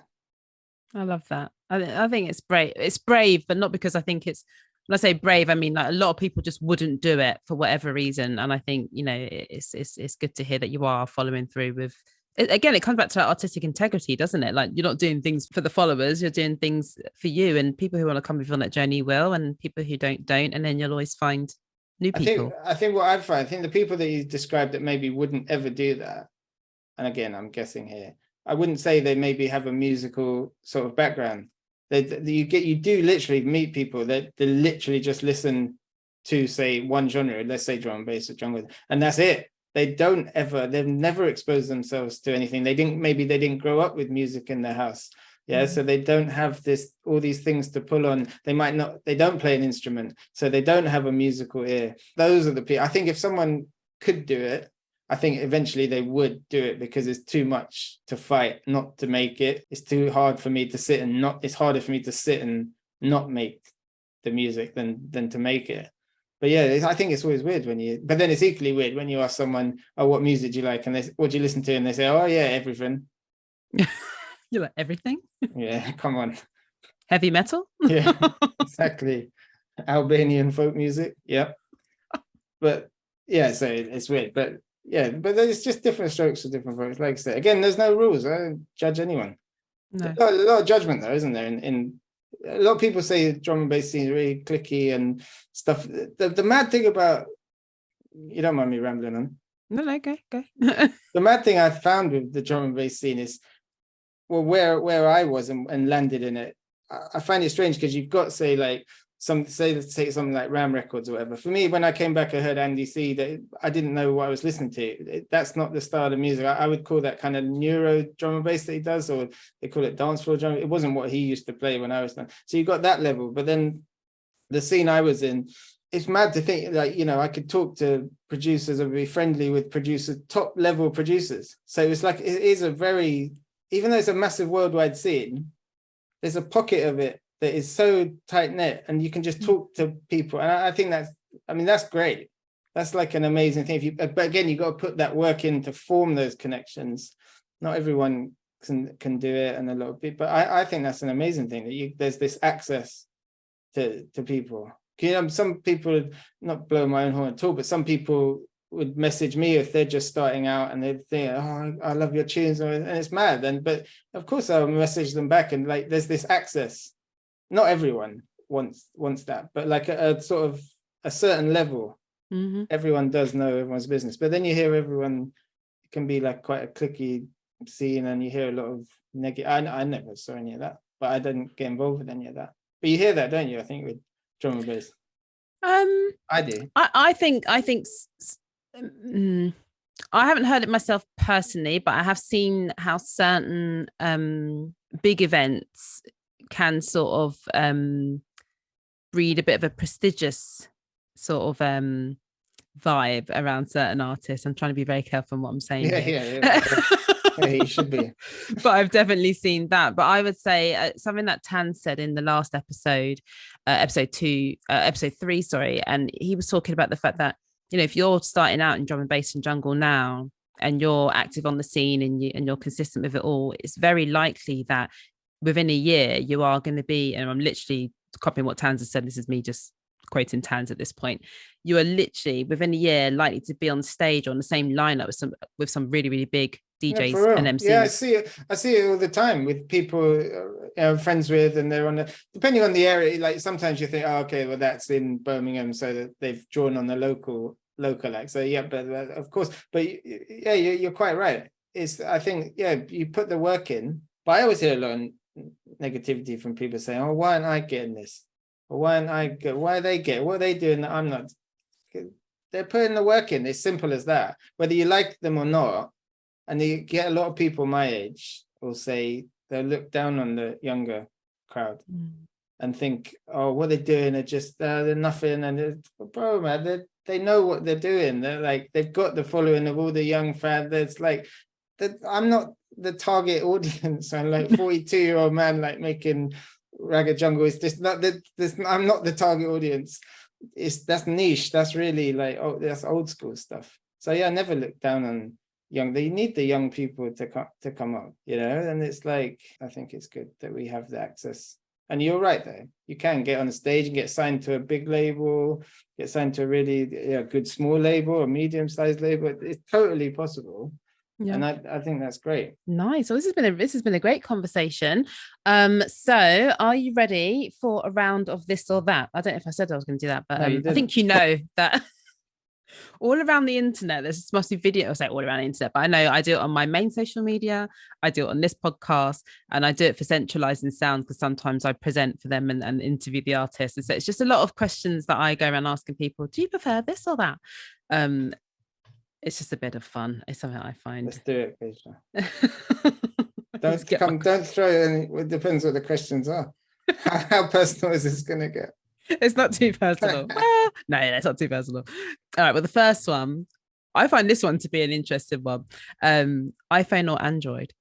I love that. I think it's brave. It's brave, but not because I think it's, when I say brave, I mean like a lot of people just wouldn't do it for whatever reason. And I think, it's good to hear that you are following through with, again, it comes back to artistic integrity, doesn't it? Like, you're not doing things for the followers, you're doing things for you, and people who want to come with you on that journey will, and people who don't, and then you'll always find new people. I think what I've found, I think the people that you described that maybe wouldn't ever do that, and again, I'm guessing here, I wouldn't say they maybe have a musical sort of background. You do literally meet people that they literally just listen to, say, one genre, let's say drum and bass or jungle, and that's it. They've never exposed themselves to anything. They didn't grow up with music in their house. So they don't have all these things to pull on. They don't play an instrument, so they don't have a musical ear. Those are the people. I think if someone could do it, I think eventually they would do it, because it's too much to fight not to make it. It's too hard for me to sit and it's harder for me to sit and not make the music than to make it. But yeah, I think it's always weird but then it's equally weird when you ask someone, oh, what music do you like? And what do you listen to? And they say, oh yeah, everything. You like everything? Yeah, come on. Heavy metal? Yeah, exactly. Albanian folk music. Yep. But yeah, so it's weird. But yeah, but there's just different strokes for different folks. Like I said, again, there's no rules. I don't judge anyone. No. A lot of judgment though, isn't there? In a lot of people say drum and bass scene is really clicky and stuff. The mad thing about, you don't mind me rambling on? No, go. The mad thing I found with the drum and bass scene is, well, where I was and landed in it, I find it strange, because you've got, say, like say something like Ram Records or whatever. For me, when I came back, I heard Andy C. That I didn't know what I was listening to. That's not the style of music. I would call that kind of neuro drum and bass that he does, or they call it dance floor drum. It wasn't what he used to play when I was done. So you got that level. But then the scene I was in, it's mad to think, like, I could talk to producers and be friendly with producers, top level producers. So it's like, it is a very, even though it's a massive worldwide scene, there's a pocket of it that is so tight knit, and you can just talk to people. And I think that's great. That's like an amazing thing. But again, you got to put that work in to form those connections. Not everyone can do it, and a lot of people. But I think that's an amazing thing that there's this access to people. Some people, not blow my own horn at all, but some people would message me if they're just starting out, and they'd think, oh, I love your tunes, and it's mad. But of course I'll message them back, and like, there's this access. Not everyone wants that, but like a sort of a certain level, everyone does know everyone's business. But then you hear everyone, it can be like quite a cliquey scene, and you hear a lot of negative. I never saw any of that, but I didn't get involved with any of that. But you hear that, don't you? I think with drum and bass. I do. I think I haven't heard it myself personally, but I have seen how certain big events can sort of breed a bit of a prestigious sort of vibe around certain artists. I'm trying to be very careful on what I'm saying. Yeah. Yeah, you should be. But I've definitely seen that. But I would say something that Tan said in the last episode, episode 3, sorry, and he was talking about the fact that, if you're starting out in drum and bass and jungle now, and you're active on the scene, and you're consistent with it all, it's very likely that within a year you are going to be, and I'm literally copying what Tans has said, this is me just quoting Tans at this point, you are literally within a year likely to be on stage on the same lineup with some really, really big DJs and MCs. Yeah, I see it all the time with people I'm friends with, and they're on depending on the area, like sometimes you think, oh, okay, well, that's in Birmingham, so that they've drawn on the local act. So yeah, but of course, but yeah, you're quite right. I think, yeah, you put the work in, but I always hear a lot of negativity from people saying, oh, why aren't I getting this? Or why are they getting, what are they doing that I'm not? They're putting the work in. It's simple as that. Whether you like them or not, and you get a lot of people my age will say they'll look down on the younger crowd and think, oh, what they're doing are just they're nothing. And bro, man, they know what they're doing. They're like, they've got the following of all the young fans. It's like that. I'm not the target audience. I'm like 42-year-old man like making Ragged Jungle. It's just not this. I'm not the target audience. That's niche. That's really like, oh, that's old school stuff. So yeah, I never look down on young. They need the young people to come up, you know. And it's like, I think it's good that we have the access. And you're right there. You can get on a stage and get signed to a big label, get signed to a really good small label, a medium-sized label. It's totally possible. Yeah. And I think that's great. Nice. So this has been a great conversation. So are you ready for a round of this or that? I don't know if I said I was going to do that, but I think you know that all around the internet, there's mostly video. I say all around the internet, but I know I do it on my main social media. I do it on this podcast, and I do it for Centralizing Sound because sometimes I present for them and interview the artists. And so it's just a lot of questions that I go around asking people. Do you prefer this or that? It's just a bit of fun. It's something I find. Let's do it, Faysha. Don't throw any. It depends what the questions are. How personal is this going to get? It's not too personal. Well, no, it's not too personal. All right. Well, the first one, I find this one to be an interesting one. iPhone or Android?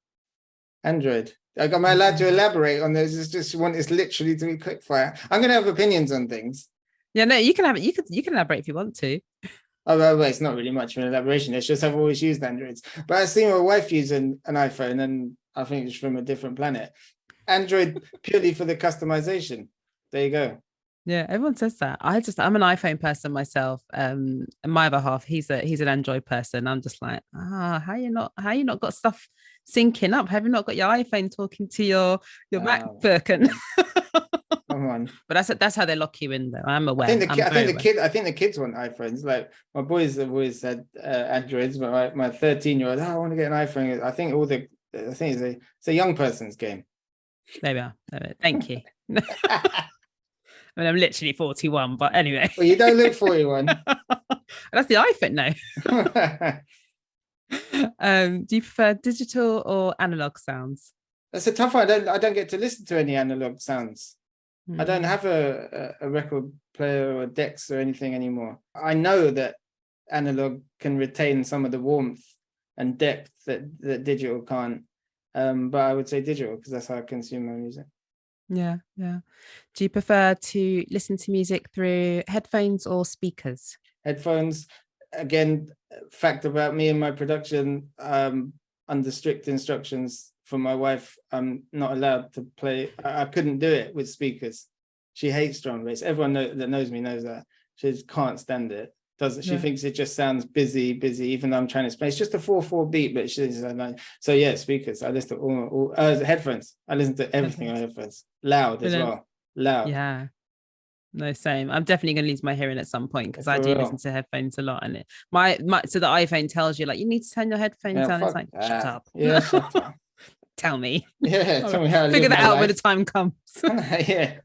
Android. Am I allowed to elaborate on this? It's literally to be quick fire. I'm going to have opinions on things. Yeah, no, you can have it. You can elaborate if you want to. Oh, well, it's not really much of an elaboration. It's just I've always used Androids. But I've seen my wife using an iPhone, and I think it's from a different planet. Android purely for the customization. There you go. Yeah, everyone says that. I'm an iPhone person myself. And my other half, he's an Android person. I'm just like, how you not got stuff syncing up? Have you not got your iPhone talking to your MacBook? And come on. But that's how they lock you in, though. I'm aware. I think the kids want iPhones. Like my boys have always had Androids, but my 13-year-old, I want to get an iPhone. I think it's a young person's game. There we are. Thank you. I mean, I'm literally 41, but anyway. Well, you don't look 41. That's the iPhone now. Do you prefer digital or analog sounds? That's a tough one. I don't get to listen to any analog sounds. I don't have a record player or decks or anything anymore. I know that analog can retain some of the warmth and depth that digital can't. But I would say digital because that's how I consume my music. Yeah. Do you prefer to listen to music through headphones or speakers? Headphones. Again, fact about me and my production, under strict instructions from my wife, I'm not allowed to play. I couldn't do it with speakers. She hates drum and bass. Everyone that knows me knows that. She just can't stand it. She thinks it just sounds busy, even though I'm trying to explain. It's just a 4/4 beat, but she's like, so yeah, speakers. I listen to all headphones. I listen to everything on headphones. Loud as well. Loud. Yeah. No, same. I'm definitely going to lose my hearing at some point because I do listen to headphones a lot. And so the iPhone tells you like, you need to turn your headphones down. It's like, shut up. Yeah, shut up. Tell me. Yeah, tell me how to figure that out when the time comes. Yeah.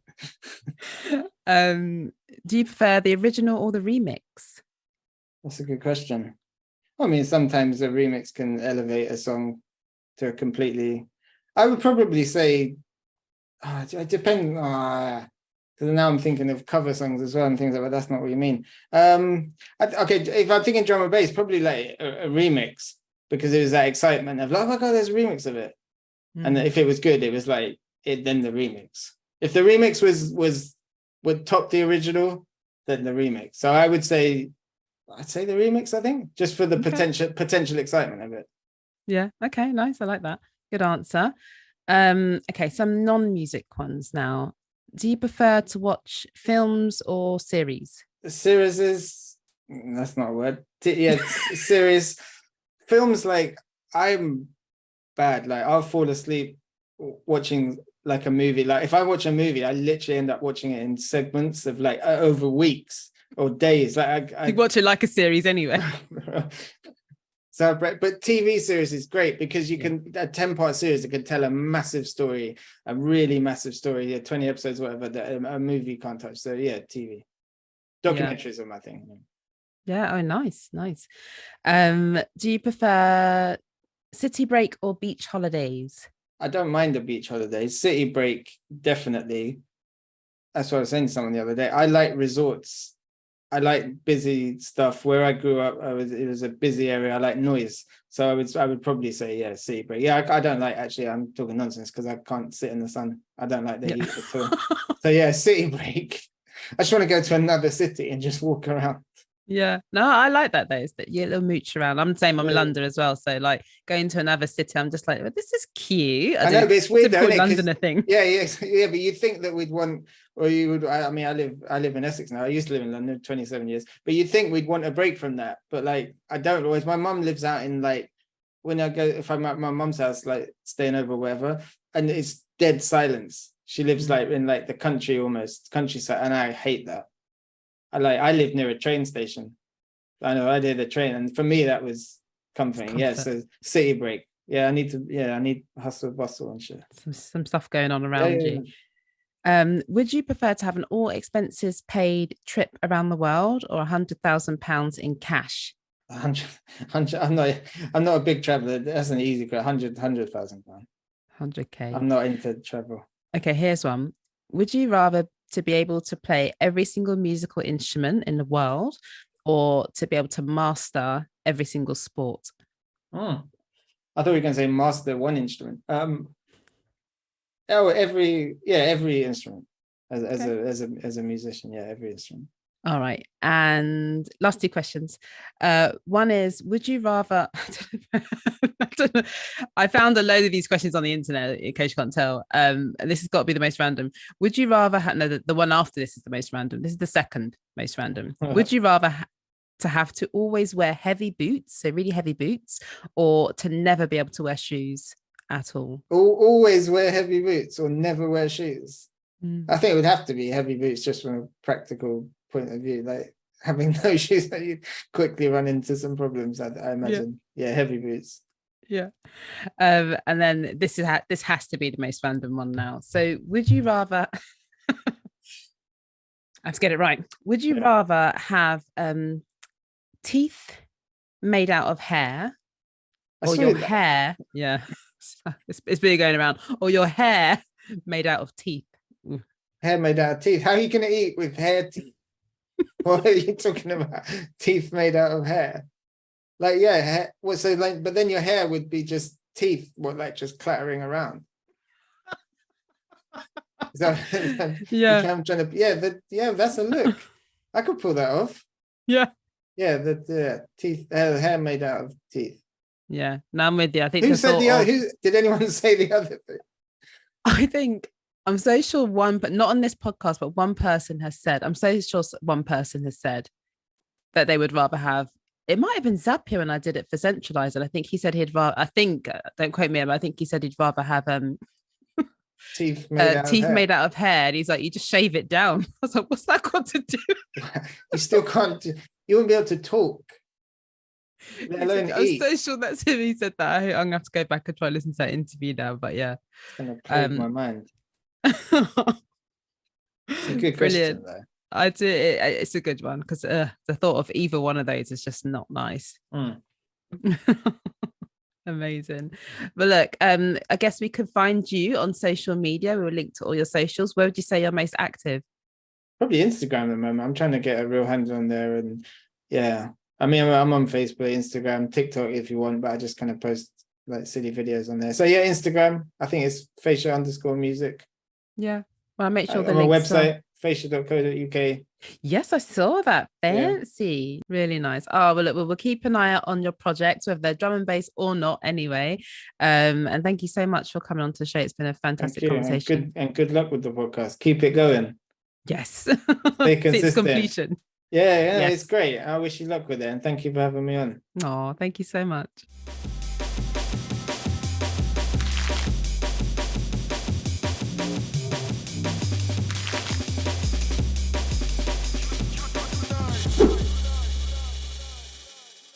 Do you prefer the original or the remix? That's a good question. I mean, sometimes a remix can elevate a song to a completely. I would probably say, it depends. Because now I'm thinking of cover songs as well and things like that. That's not what you mean. Okay, if I'm thinking drum and bass, probably like a remix because it was that excitement of like, oh my god, there's a remix of it. And if it was good, it was like then the remix. If the remix would top the original, then the remix. So I'd say the remix, I think, just for the potential excitement of it. Yeah. Okay. Nice. I like that. Good answer. Okay. Some non-music ones now. Do you prefer to watch films or series? Series is, that's not a word. Series. Films, like I'm bad. Like I'll fall asleep watching like a movie. Like if I watch a movie, I literally end up watching it in segments of like over weeks or days. Like you watch it like a series anyway. So, but TV series is great because you can a 10-part series that can tell a massive story, a really massive story, 20 episodes, whatever, that a movie can't touch. So yeah, TV. Documentaries are my thing. Yeah. Oh, nice. Do you prefer City break or beach holidays? I don't mind the beach holidays. City break, definitely. That's what I was saying to someone the other day. I like resorts. I like busy stuff. Where I grew up, it was a busy area. I like noise. So I would probably say, yeah, city break. Yeah, I don't like, actually, I'm talking nonsense because I can't sit in the sun. I don't like the heat at all. So yeah, city break. I just want to go to another city and just walk around. Yeah, no, I like that though. It's that you little mooch around. I'm the same. I'm in Yeah. London as well, so like going to another city, I'm just like, well, this is cute. I know, but it's weird though, typical isn't it? Londoner thing. Yeah, yeah. But you'd think that we'd want, or you would. I mean, I live in Essex now. I used to live in London 27 years, but you'd think we'd want a break from that. But like, I don't always. My mum lives out in like, when I go, if I'm at my mum's house, like staying over, wherever, and it's dead silence. She lives like in like the country, almost countryside, and I hate that. I live near a train station. I know I did the train, and for me that was comforting. Yeah, so city break. Yeah, I need hustle bustle and shit. Some stuff going on around you. Would you prefer to have an all expenses paid trip around the world or £100,000 in cash? 100. I'm not a big traveler. That's an easy question. 100,000 pounds. 100K. I'm not into travel. Okay, here's one. Would you rather to be able to play every single musical instrument in the world, or to be able to master every single sport? I thought we were going to say master one instrument. Every instrument as a musician. Yeah, every instrument. All right. And last two questions. One is, would you rather, I don't know, I found a load of these questions on the internet, in case you can't tell. And this has got to be the most random. Would you rather, no, the one after this is the most random. This is the second most random. Would you rather to have to always wear heavy boots, so really heavy boots, or to never be able to wear shoes at all? Always wear heavy boots or never wear shoes? I think it would have to be heavy boots, just from a practical point of view. Like having no shoes, that you quickly run into some problems, I imagine. Yeah, heavy boots. Yeah. And then this has to be the most random one now. So would you rather let's get it right. Would you rather have teeth made out of hair, or your hair? Yeah, it's really going around. Or your hair made out of teeth. Hair made out of teeth. How are you going to eat with hair teeth? What are you talking about? Teeth made out of hair? Like, yeah, hair, well, so like, but then your hair would be just teeth, like just clattering around. So, yeah, I'm trying to, that's a look. I could pull that off. Yeah. Yeah, the teeth, hair made out of teeth. Yeah, no, I'm with you. I think who said the other? Did anyone say the other thing? I think I'm so sure but not on this podcast, but one person has said, I'm so sure one person has said that they would rather have, it might have been Zapier when I did it for Centralize, and I think he said he'd rather, don't quote me, but I think he said he'd rather have teeth made out of hair. And he's like, you just shave it down. I was like, what's that got to do? You still can't, you won't be able to talk. Let alone eat. I'm so sure that's him. He said that. I'm gonna have to go back and try and listen to that interview now. But yeah, it's gonna plague my mind. It's a good Brilliant. question, though. I do. It's a good one, because the thought of either one of those is just not nice. Amazing. But look, I guess we could find you on social media. We will link to all your socials. Where would you say you're most active? Probably Instagram at the moment. I'm trying to get a real hand on there, and yeah. I mean, I'm on Facebook, Instagram, TikTok if you want, but I just kind of post like silly videos on there. So yeah, Instagram, I think it's Faysha_music. Yeah. Well, I'll make sure on my website, faysha.co.uk. Yes, I saw that. Fancy. Yeah. Really nice. Oh, well, look, we'll keep an eye out on your projects, whether they're drum and bass or not anyway. And thank you so much for coming on to the show. It's been a fantastic conversation. And good luck with the podcast. Keep it going. Yes. Stay consistent. It's completion. Yeah, it's great. I wish you luck with it, and thank you for having me on. Oh, thank you so much.